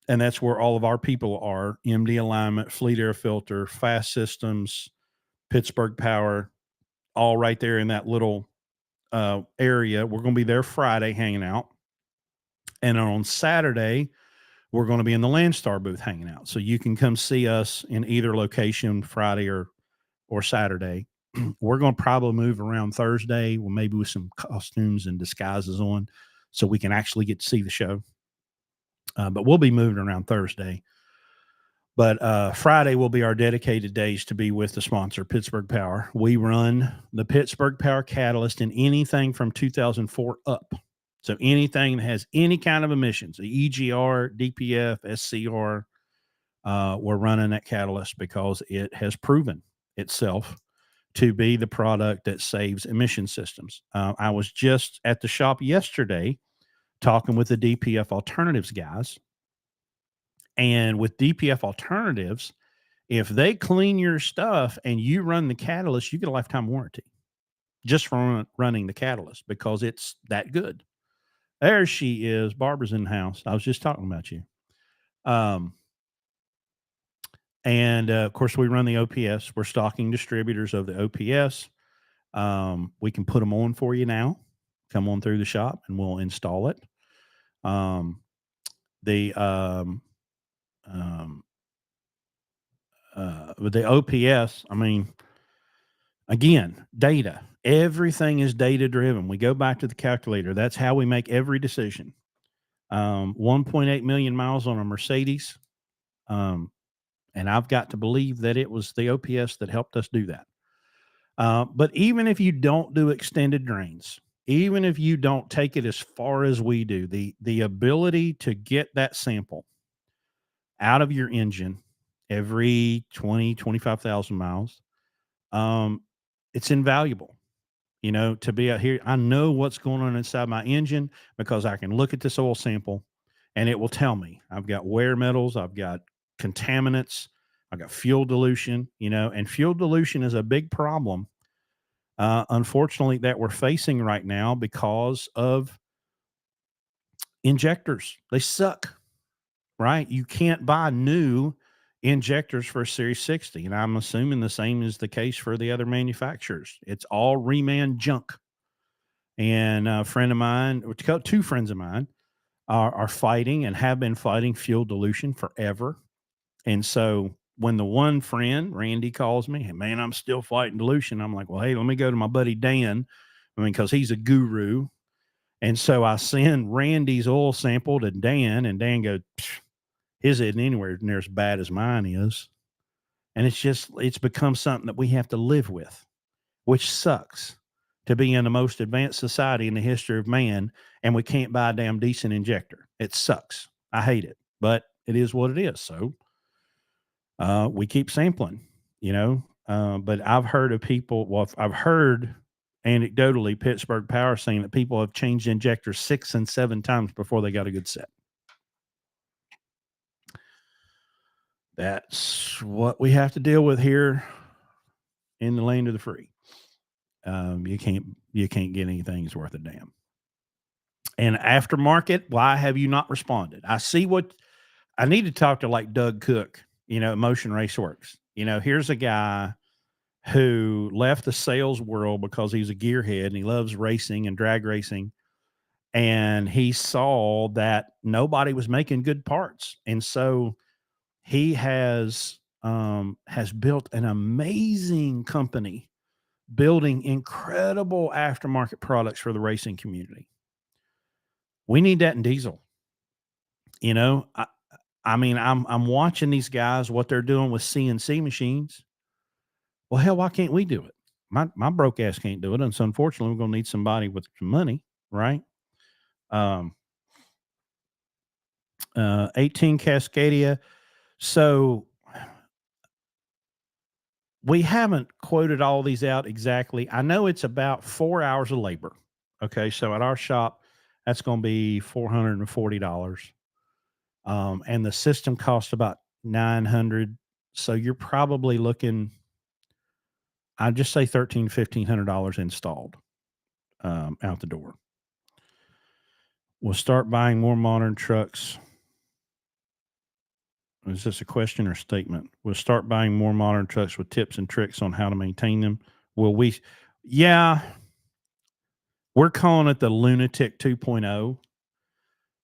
And that's where all of our people are: MD Alignment, Fleet Air Filter, Fast Systems, Pittsburgh Power, all right there in that little area. We're going to be there Friday hanging out. And on Saturday, we're going to be in the Landstar booth hanging out. So you can come see us in either location Friday or Saturday. We're going to probably move around Thursday, well, maybe with some costumes and disguises on so we can actually get to see the show. But we'll be moving around Thursday. But Friday will be our dedicated days to be with the sponsor, Pittsburgh Power. We run the Pittsburgh Power Catalyst in anything from 2004 up. So anything that has any kind of emissions, the EGR, DPF, SCR, we're running that catalyst because it has proven itself to be the product that saves emission systems. I was just at the shop yesterday talking with the DPF Alternatives guys. And with DPF Alternatives, if they clean your stuff and you run the catalyst, you get a lifetime warranty just from running the catalyst because it's that good. There she is. Barbara's in the house. I was just talking about you. And of course, we run the OPS. We're stocking distributors of the OPS. We can put them on for you now. Come on through the shop and we'll install it. With the OPS, I mean, again, data. Everything is data driven. We go back to the calculator. That's how we make every decision. 1.8 million miles on a Mercedes. And I've got to believe that it was the OPS that helped us do that. But even if you don't do extended drains, even if you don't take it as far as we do, the ability to get that sample out of your engine every 20, 25,000 miles, it's invaluable. To be out here, I know what's going on inside my engine because I can look at this oil sample and it will tell me I've got wear metals, I've got contaminants, I've got fuel dilution, and fuel dilution is a big problem, unfortunately, that we're facing right now because of injectors. They suck, right? You can't buy new injectors for a Series 60. And I'm assuming the same is the case for the other manufacturers. It's all reman junk. And a friend of mine, or 2 friends of mine, are fighting and have been fighting fuel dilution forever. And so when the one friend, Randy, calls me, hey, man, I'm still fighting dilution. I'm like, well, hey, let me go to my buddy Dan I mean, because he's a guru. And so I send Randy's oil sample to Dan, and Dan goes, his isn't anywhere near as bad as mine is. And it's become something that we have to live with, which sucks to be in the most advanced society in the history of man, and we can't buy a damn decent injector. It sucks. I hate it, but it is what it is. So we keep sampling, but I've heard of people. Well, I've heard anecdotally Pittsburgh Power saying that people have changed injectors 6 and 7 times before they got a good set. That's what we have to deal with here in the land of the free. You can't get anything that's worth a damn. And aftermarket, why have you not responded? I see what I need to talk to, like Doug Cook, Motion Raceworks. Here's a guy who left the sales world because he's a gearhead and he loves racing and drag racing. And he saw that nobody was making good parts. And so he has built an amazing company building incredible aftermarket products for the racing community. We need that in diesel. I mean, I'm watching these guys, what they're doing with CNC machines. Well, hell, why can't we do it? My broke ass can't do it. And so unfortunately, we're going to need somebody with some money, right? 18 Cascadia. So we haven't quoted all these out exactly. I know it's about 4 hours of labor. Okay. So at our shop, that's going to be $440. And the system costs about $900. So you're probably looking, I'd just say $1,500 installed out the door. We'll start buying more modern trucks. Is this a question or statement? We'll start buying more modern trucks with tips and tricks on how to maintain them. Will we? Yeah. We're calling it the Lunatic 2.0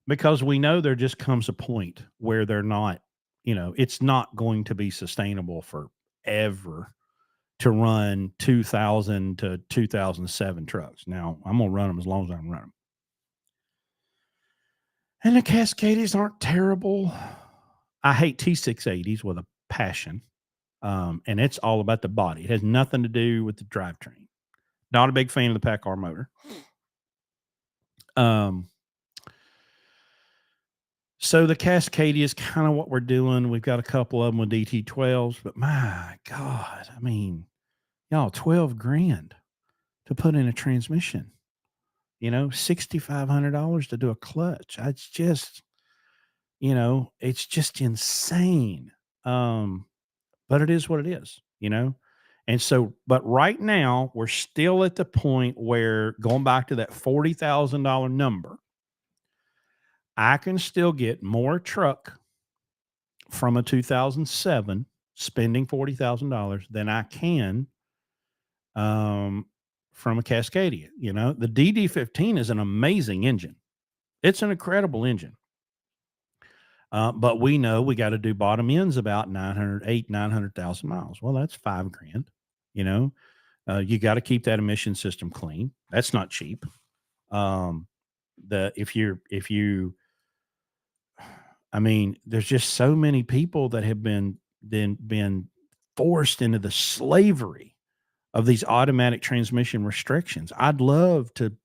because we know there just comes a point where they're not, it's not going to be sustainable forever to run 2000 to 2007 trucks. Now, I'm going to run them as long as I can run them. And the Cascadias aren't terrible. I hate T680s with a passion. And it's all about the body. It has nothing to do with the drivetrain. Not a big fan of the PACCAR motor. So the Cascadia is kind of what we're doing. We've got a couple of them with DT12s, but my God, I mean, y'all, $12,000 to put in a transmission, $6,500 to do a clutch. It's just, it's just insane. But it is what it is, And so, but right now we're still at the point where going back to that $40,000 number, I can still get more truck from a 2007 spending $40,000 than I can from a Cascadia. The DD15 is an amazing engine. It's an incredible engine. But we know we got to do bottom ends about 900,000 miles. Well, that's $5,000. You got to keep that emission system clean. That's not cheap. I mean, there's just so many people that have been forced into the slavery of these automatic transmission restrictions. I'd love to.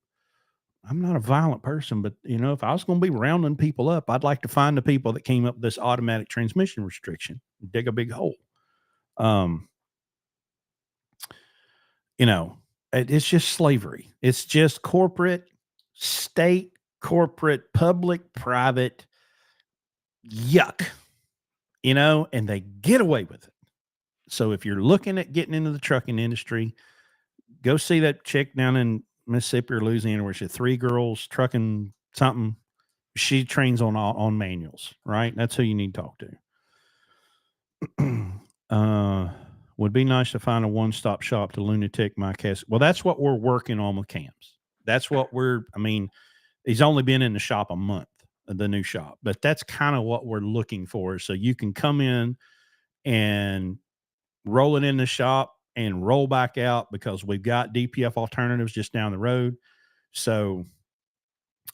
I'm not a violent person, but if I was going to be rounding people up, I'd like to find the people that came up with this automatic transmission restriction, dig a big hole. It's just slavery. It's just corporate, state, corporate, public, private, yuck, and they get away with it. So if you're looking at getting into the trucking industry, go see that chick down in Mississippi or Louisiana where she had 3 girls trucking something. She trains on manuals, right? That's who you need to talk to. Would be nice to find a one-stop shop to Lunatic my case. Well, that's what we're working on with Camps. That's what he's only been in the shop a month, the new shop, but that's kind of what we're looking for. So you can come in and roll it in the shop and roll back out because we've got DPF alternatives just down the road. So,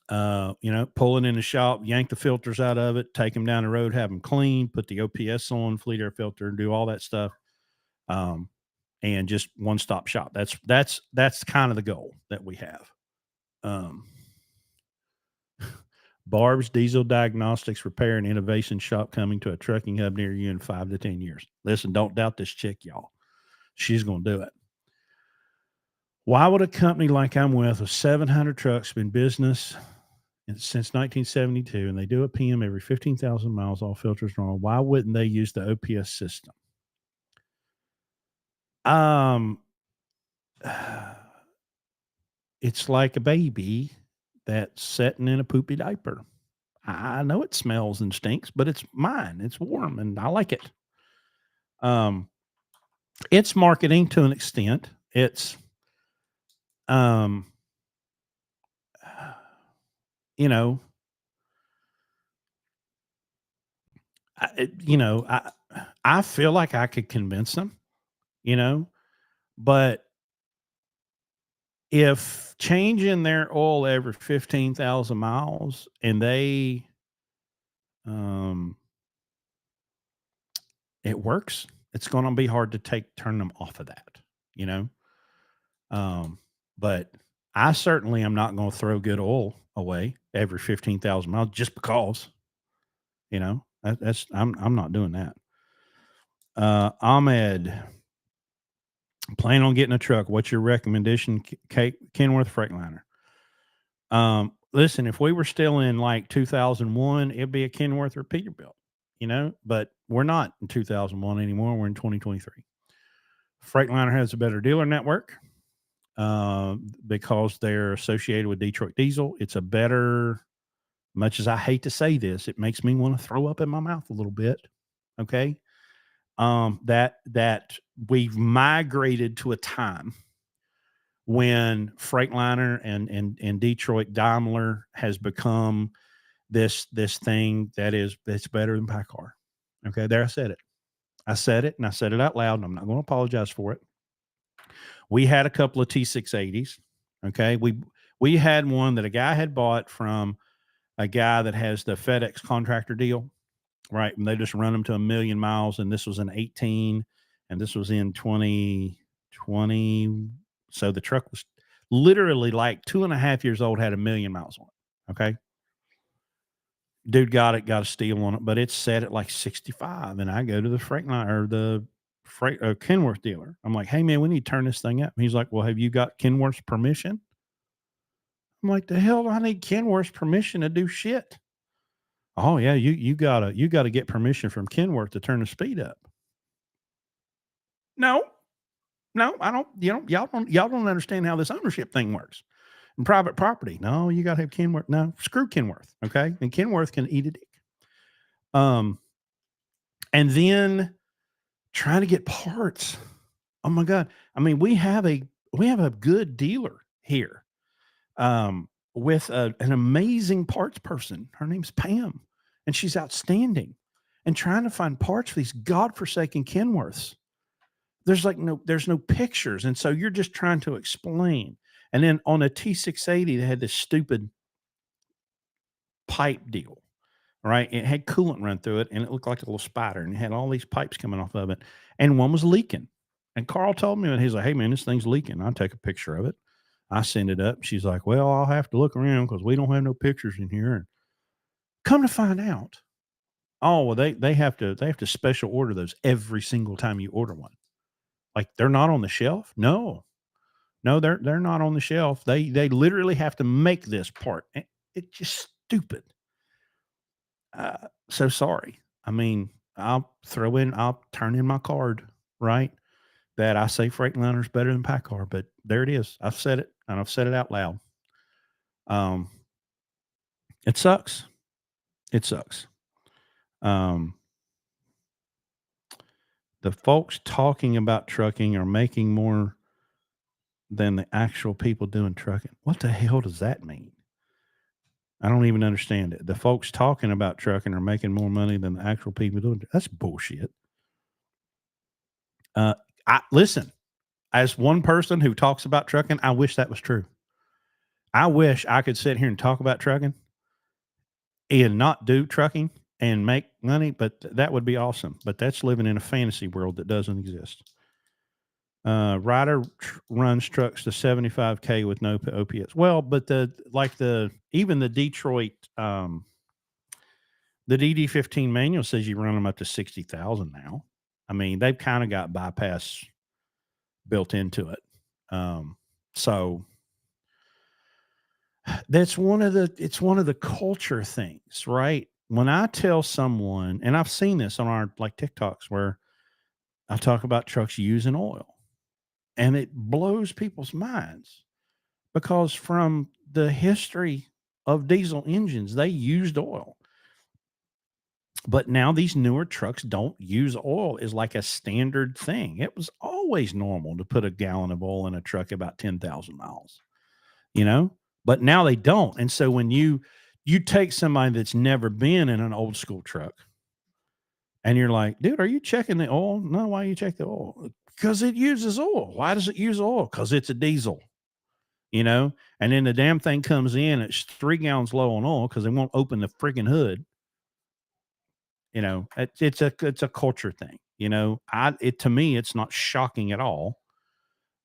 pull it in the shop, yank the filters out of it, take them down the road, have them clean, put the OPS on, fleet air filter, do all that stuff. And just one stop shop. That's kind of the goal that we have. Barb's Diesel Diagnostics Repair and Innovation Shop coming to a trucking hub near you in 5 to 10 years. Listen, don't doubt this chick, y'all. She's going to do it. Why would a company like I'm with 700 trucks been in business since 1972 and they do a PM every 15,000 miles, all filters are on? Why wouldn't they use the OPS system? It's like a baby that's sitting in a poopy diaper. I know it smells and stinks, but it's mine. It's warm and I like it. It's marketing to an extent. It's, I feel like I could convince them, but if changing their oil every 15,000 miles and they, it works, it's going to be hard to turn them off of that, but I certainly am not going to throw good oil away every 15,000 miles just because, I'm not doing that. Ahmed, plan on getting a truck. What's your recommendation? Kenworth Freightliner. Listen, if we were still in like 2001, it'd be a Kenworth or Peterbilt, but we're not in 2001 anymore. We're in 2023. Freightliner has a better dealer network because they're associated with Detroit Diesel. It's a better, much as I hate to say this, it makes me want to throw up in my mouth a little bit. Okay. That we've migrated to a time when Freightliner and Detroit Daimler has become this thing that's better than PACCAR. Okay, there I said it. I said it, and I said it out loud, and I'm not going to apologize for it. We had a couple of T680s. Okay, we had one that a guy had bought from a guy that has the FedEx contractor deal, right? And they just run them to 1,000,000 miles, and this was in 18, and this was in 2020. So the truck was literally like 2.5 years old, had 1,000,000 miles on it. Okay. Dude got a steal on it, but it's set at like 65. And I go to the Freightliner or the Kenworth dealer. I'm like, hey man, we need to turn this thing up. And he's like, well, have you got Kenworth's permission? I'm like, the hell do I need Kenworth's permission to do shit? Oh yeah, you gotta get permission from Kenworth to turn the speed up. No, I don't. Y'all don't understand how this ownership thing works. And private property, no, you got to have Kenworth. No, screw Kenworth. Okay, and Kenworth can eat a dick. And then trying to get parts. Oh my god! I mean, we have a good dealer here, with an amazing parts person. Her name's Pam, and she's outstanding. And trying to find parts for these godforsaken Kenworths, there's no pictures, and so you're just trying to explain. And then on a T680, they had this stupid pipe deal, right? It had coolant run through it, and it looked like a little spider, and it had all these pipes coming off of it, and one was leaking. And Carl told me, and he's like, "Hey man, this thing's leaking." I take a picture of it. I send it up. She's like, "Well, I'll have to look around because we don't have no pictures in here." And come to find out, oh well, they have to special order those every single time you order one. Like they're not on the shelf. No, they're not on the shelf. They literally have to make this part. It's just stupid. So sorry. I mean, I'll turn in my card, right? That I say Freightliner is better than PACCAR, but there it is. I've said it, and I've said it out loud. It sucks. It sucks. The folks talking about trucking are making more than the actual people doing trucking. What the hell does that mean? I don't even understand it. The folks talking about trucking are making more money than the actual people doing it. That's bullshit. I listen. As one person who talks about trucking, I wish that was true. I wish I could sit here and talk about trucking and not do trucking and make money, but that would be awesome. But that's living in a fantasy world that doesn't exist. Ryder runs trucks to 75K with no OPS. Well, but even the Detroit the DD15 manual says you run them up to 60,000 now. I mean, they've kind of got bypass built into it. So it's one of the culture things, right? When I tell someone, and I've seen this on our like TikToks where I talk about trucks using oil, and it blows people's minds because from the history of diesel engines, they used oil. But now these newer trucks don't use oil is like a standard thing. It was always normal to put a gallon of oil in a truck about 10,000 miles, you know? But now they don't. And so when you take somebody that's never been in an old school truck and you're like, dude, are you checking the oil? No, why you check the oil? Because it uses oil. Why does it use oil? Because it's a diesel, you know? And then the damn thing comes in, it's 3 gallons low on oil because they won't open the freaking hood. You know, it's a culture thing. You know, to me, it's not shocking at all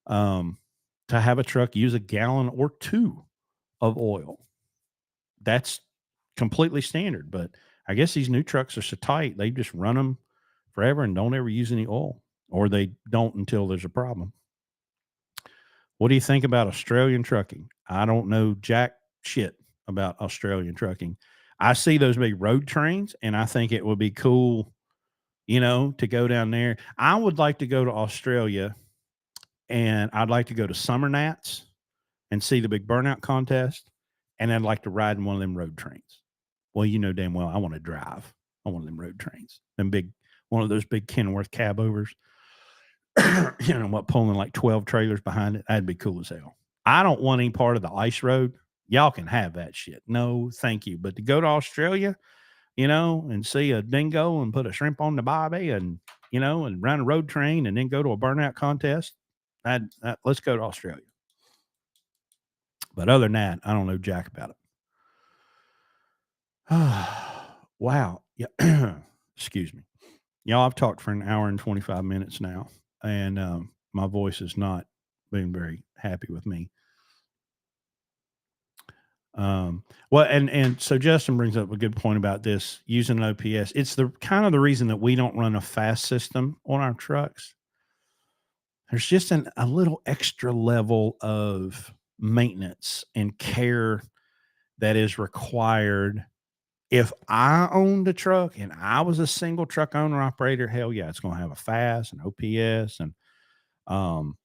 um, to have a truck use a gallon or two of oil. That's completely standard. But I guess these new trucks are so tight, they just run them forever and don't ever use any oil, or they don't until there's a problem. What do you think about Australian trucking? I don't know jack shit about Australian trucking. I see those big road trains, and I think it would be cool, you know, to go down there. I would like to go to Australia, and I'd like to go to Summer Nats and see the big burnout contest, and I'd like to ride in one of them road trains. Well, you know damn well I want to drive on one of them road trains, one of those big Kenworth cab overs. You know what, pulling like 12 trailers behind it. That'd be cool as hell. I don't want any part of the ice road. Y'all can have that shit. No, thank you. But to go to Australia, you know, and see a dingo and put a shrimp on the bobby and, you know, and run a road train and then go to a burnout contest, let's go to Australia. But other than that, I don't know jack about it. Wow. Yeah. Excuse me. Y'all, I've talked for an hour and 25 minutes now, and my voice is not being very happy with me. Well, and so Justin brings up a good point about this using an OPS. It's the kind of the reason that we don't run a fast system on our trucks. There's just a little extra level of maintenance and care that is required. If I owned a truck and I was a single truck owner operator, hell yeah, it's going to have a fast and OPS, and um,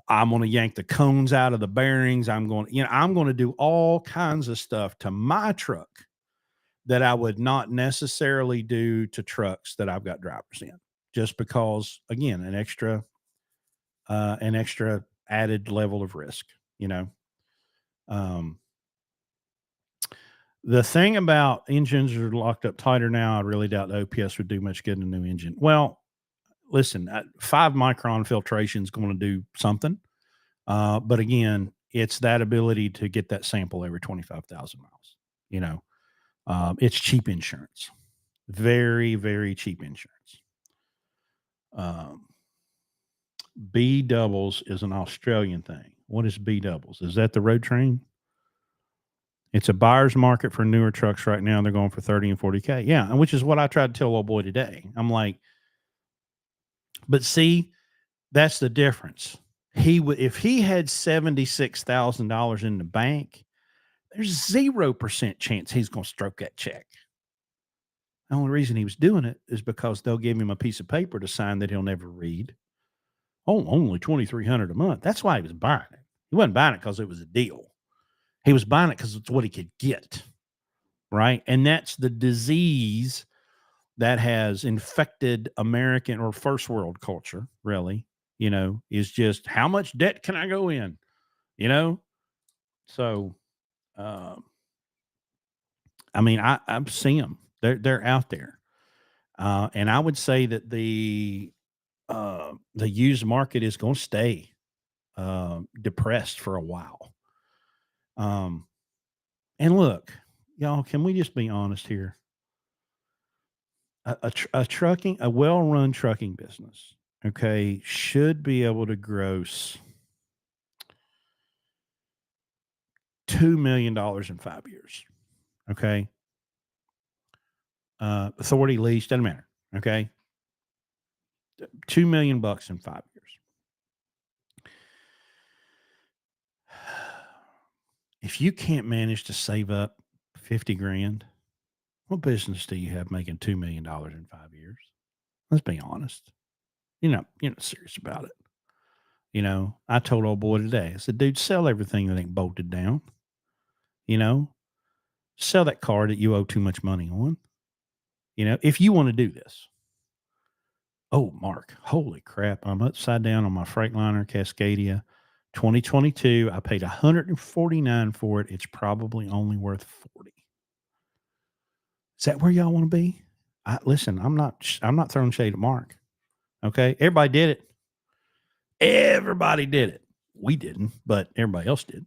I'm going to yank the cones out of the bearings. I'm going to do all kinds of stuff to my truck that I would not necessarily do to trucks that I've got drivers in, just because, again, an extra added level of risk, you know. Um, the thing about engines are locked up tighter now, I really doubt the OPS would do much good in a new engine. Well, listen, 5 micron filtration is going to do something. But again, it's that ability to get that sample every 25,000 miles. You know, it's cheap insurance, very, very cheap insurance. Um, B doubles is an Australian thing. What is B doubles? Is that the road train? It's a buyer's market for newer trucks right now. They're going for 30 and 40K. Yeah. And which is what I tried to tell old boy today. I'm like, but see, that's the difference. If he had $76,000 in the bank, there's 0% chance he's going to stroke that check. The only reason he was doing it is because they'll give him a piece of paper to sign that he'll never read. Oh, only $2,300 a month. That's why he was buying it. He wasn't buying it because it was a deal. He was buying it because it's what he could get, right? And that's the disease that has infected American or first world culture, really, you know, is just how much debt can I go in, you know? So, um, I mean, I've seen them. They're out there. And I would say that the used market is going to stay depressed for a while. Um, and look, y'all, can we just be honest here? A well-run trucking business, okay, should be able to gross $2 million in 5 years. Okay, authority lease doesn't matter. Okay, $2 million in 5 years. If you can't manage to save up 50 grand, what business do you have making $2 million in 5 years? Let's be honest. You're not serious about it. I told old boy today, I said, dude, sell everything that ain't bolted down. You know, sell that car that you owe too much money on. If you want to do this. Oh, Mark, holy crap. I'm upside down on my Freightliner Cascadia 2022. I paid $149 for it. It's probably only worth 40. Is that where y'all want to be? Listen, I'm not throwing shade at Mark. Okay. Everybody did it. Everybody did it. We didn't, but everybody else did.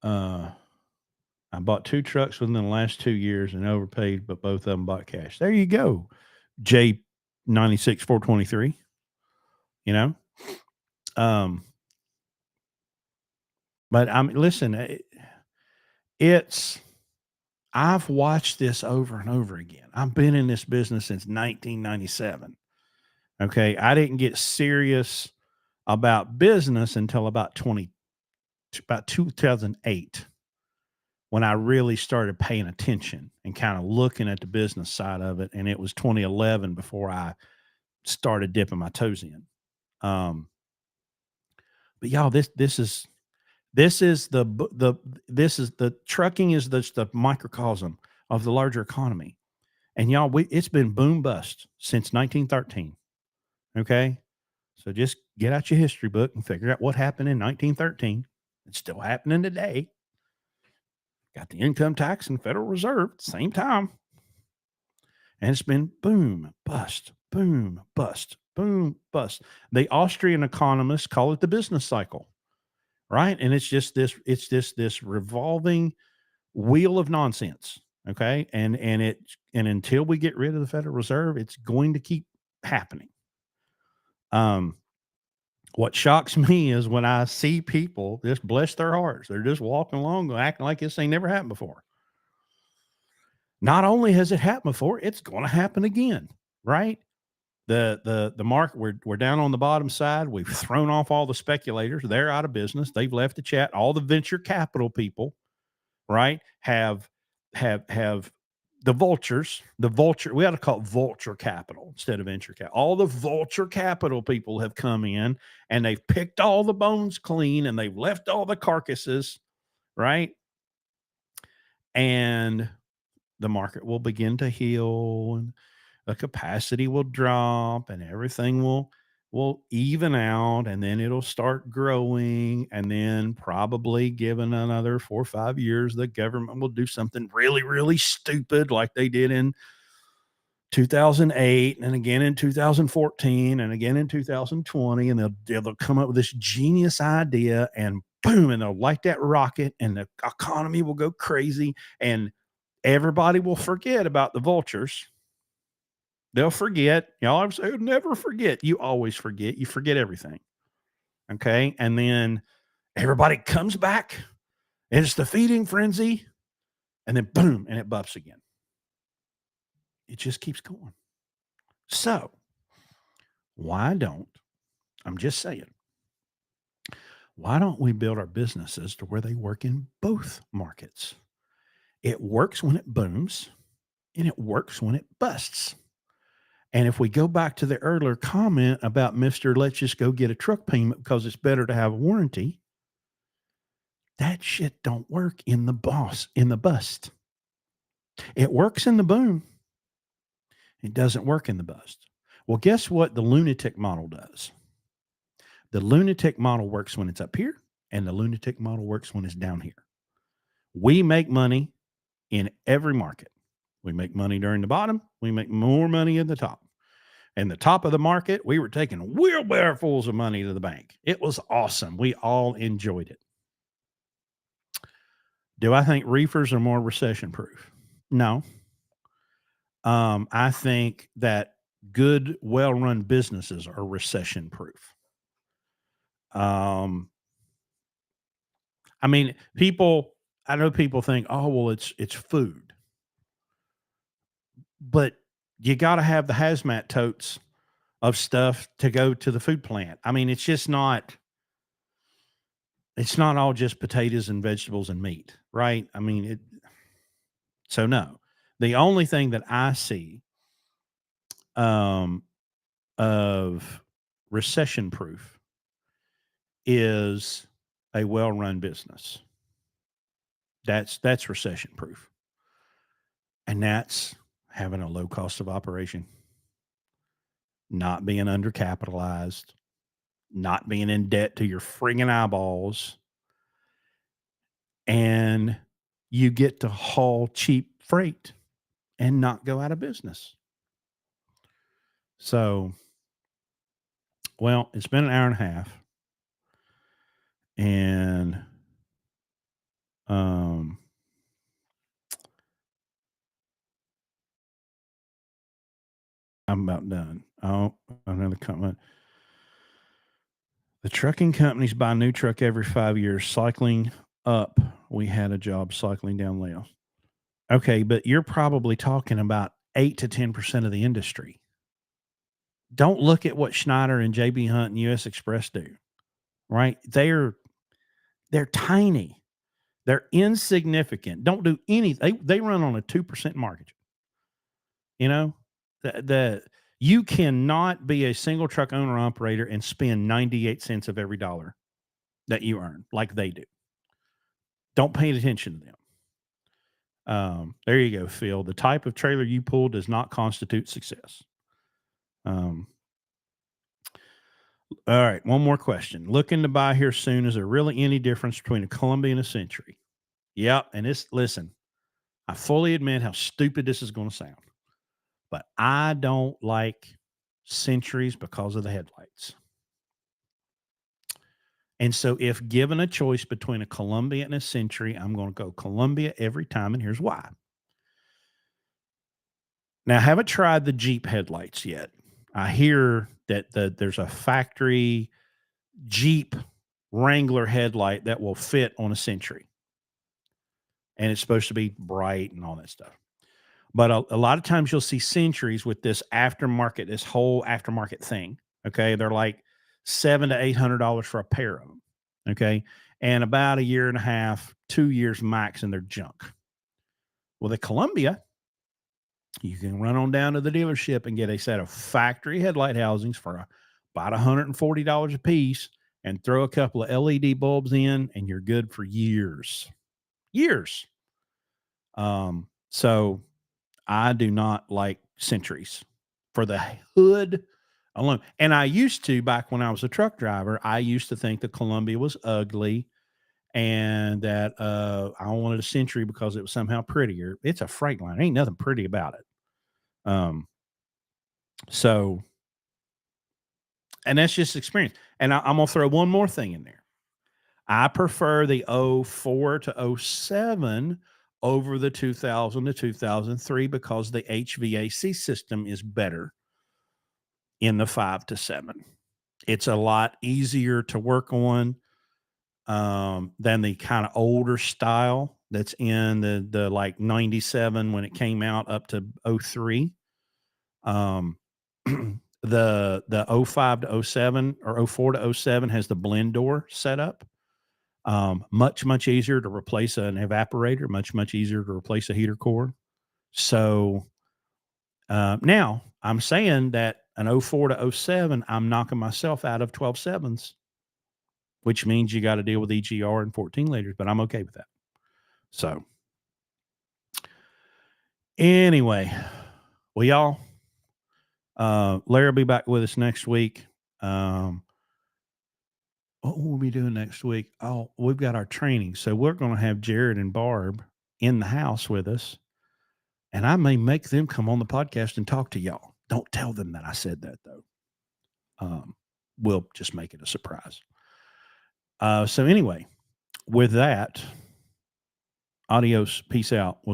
I bought 2 trucks within the last 2 years and overpaid, but both of them bought cash. There you go. J96 423. You know? But listen, I've watched this over and over again. I've been in this business since 1997. Okay. I didn't get serious about business until about 2008, when I really started paying attention and kind of looking at the business side of it. And it was 2011 before I started dipping my toes in. But y'all, this is the trucking is the microcosm of the larger economy. And y'all, it's been boom bust since 1913. Okay. So just get out your history book and figure out what happened in 1913. It's still happening today. Got the income tax and Federal Reserve at the same time. And it's been boom, bust, boom, bust, boom, bust. The Austrian economists call it the business cycle, right? And it's just this revolving wheel of nonsense. Okay. And until we get rid of the Federal Reserve, it's going to keep happening. What shocks me is when I see people just bless their hearts. They're just walking along, acting like this ain't never happened before. Not only has it happened before, it's going to happen again, right? The market, we're down on the bottom side. We've thrown off all the speculators. They're out of business. They've left the chat. All the venture capital people, right, have the vultures, we ought to call it vulture capital instead of venture capital. All the vulture capital people have come in and they've picked all the bones clean and they've left all the carcasses, right? And the market will begin to heal and the capacity will drop and everything will even out, and then it'll start growing, and then probably given another 4 or 5 years, the government will do something really, really stupid like they did in 2008 and again in 2014 and again in 2020, and they'll come up with this genius idea and boom, and they'll light that rocket and the economy will go crazy and everybody will forget about the vultures. They'll forget. Y'all ever say, never forget. You always forget. You forget everything. Okay. And then everybody comes back and it's the feeding frenzy. And then boom, and it buffs again. It just keeps going. So I'm just saying, why don't we build our businesses to where they work in both markets? It works when it booms and it works when it busts. And if we go back to the earlier comment about Mr. Let's just go get a truck payment because it's better to have a warranty, that shit don't work in the bust. It works in the boom. It doesn't work in the bust. Well, guess what the lunatic model does? The lunatic model works when it's up here, and the lunatic model works when it's down here. We make money in every market. We make money during the bottom. We make more money at the top. And the top of the market, we were taking wheelbarrowfuls of money to the bank. It was awesome. We all enjoyed it. Do I think reefers are more recession proof? No. I think that good, well run businesses are recession proof. Um, I mean, I know people think, oh, well, it's food, but you got to have the hazmat totes of stuff to go to the food plant. I mean, it's not all just potatoes and vegetables and meat, right? I mean, so no. The only thing that I see um, of recession proof is a well-run business. That's recession proof. And that's having a low cost of operation, not being undercapitalized, not being in debt to your friggin' eyeballs, and you get to haul cheap freight and not go out of business. So, well, it's been an hour and a half, and um, I'm about done. Oh, another comment. The trucking companies buy a new truck every 5 years, cycling up. We had a job cycling down layoffs. Okay, but you're probably talking about 8 to 10% of the industry. Don't look at what Schneider and JB Hunt and US Express do, right? They're tiny. They're insignificant. Don't do anything. They run on a 2% margin. You know, the you cannot be a single truck owner operator and spend 98 cents of every dollar that you earn like they do. Don't pay attention to them. There you go, Phil. The type of trailer you pull does not constitute success. Um, all right, one more question. Looking to buy here soon. Is there really any difference between a Columbia and a Century? Yep. And listen, I fully admit how stupid this is going to sound, but I don't like Centuries because of the headlights. And so, if given a choice between a Columbia and a Century, I'm going to go Columbia every time. And here's why. Now, I haven't tried the Jeep headlights yet. I hear that there's a factory Jeep Wrangler headlight that will fit on a Century, and it's supposed to be bright and all that stuff. But a lot of times you'll see Centuries with this whole aftermarket thing. Okay, they're like $700 to $800 for a pair of them. Okay, and about a year and a half, 2 years max, and they're junk. Well, the Columbia, you can run on down to the dealership and get a set of factory headlight housings for about $140 a piece and throw a couple of LED bulbs in, and you're good for years. Years. So I do not like Centuries for the hood alone. And I used to, back when I was a truck driver, I used to think the Columbia was ugly and that I wanted a Century because it was somehow prettier. It's a Freightliner. Ain't nothing pretty about it. Um, so, and that's just experience. And I'm going to throw one more thing in there. I prefer the '04 to '07 over the 2000 to 2003 because the HVAC system is better in the 5 to 7. It's a lot easier to work on than the kind of older style that's in the like 97 when it came out up to '03. Um, the '05 to '07 or '04 to '07 has the blend door set up. Much easier to replace an evaporator, much easier to replace a heater core. So now I'm saying that an '04 to '07, I'm knocking myself out of 12.7s, which means you got to deal with EGR and 14 liters, but I'm okay with that. So anyway, well, y'all, Larry will be back with us next week. What will we be doing next week? Oh, we've got our training. So we're going to have Jared and Barb in the house with us. And I may make them come on the podcast and talk to y'all. Don't tell them that I said that, though. We'll just make it a surprise. So anyway, with that, adios. Peace out.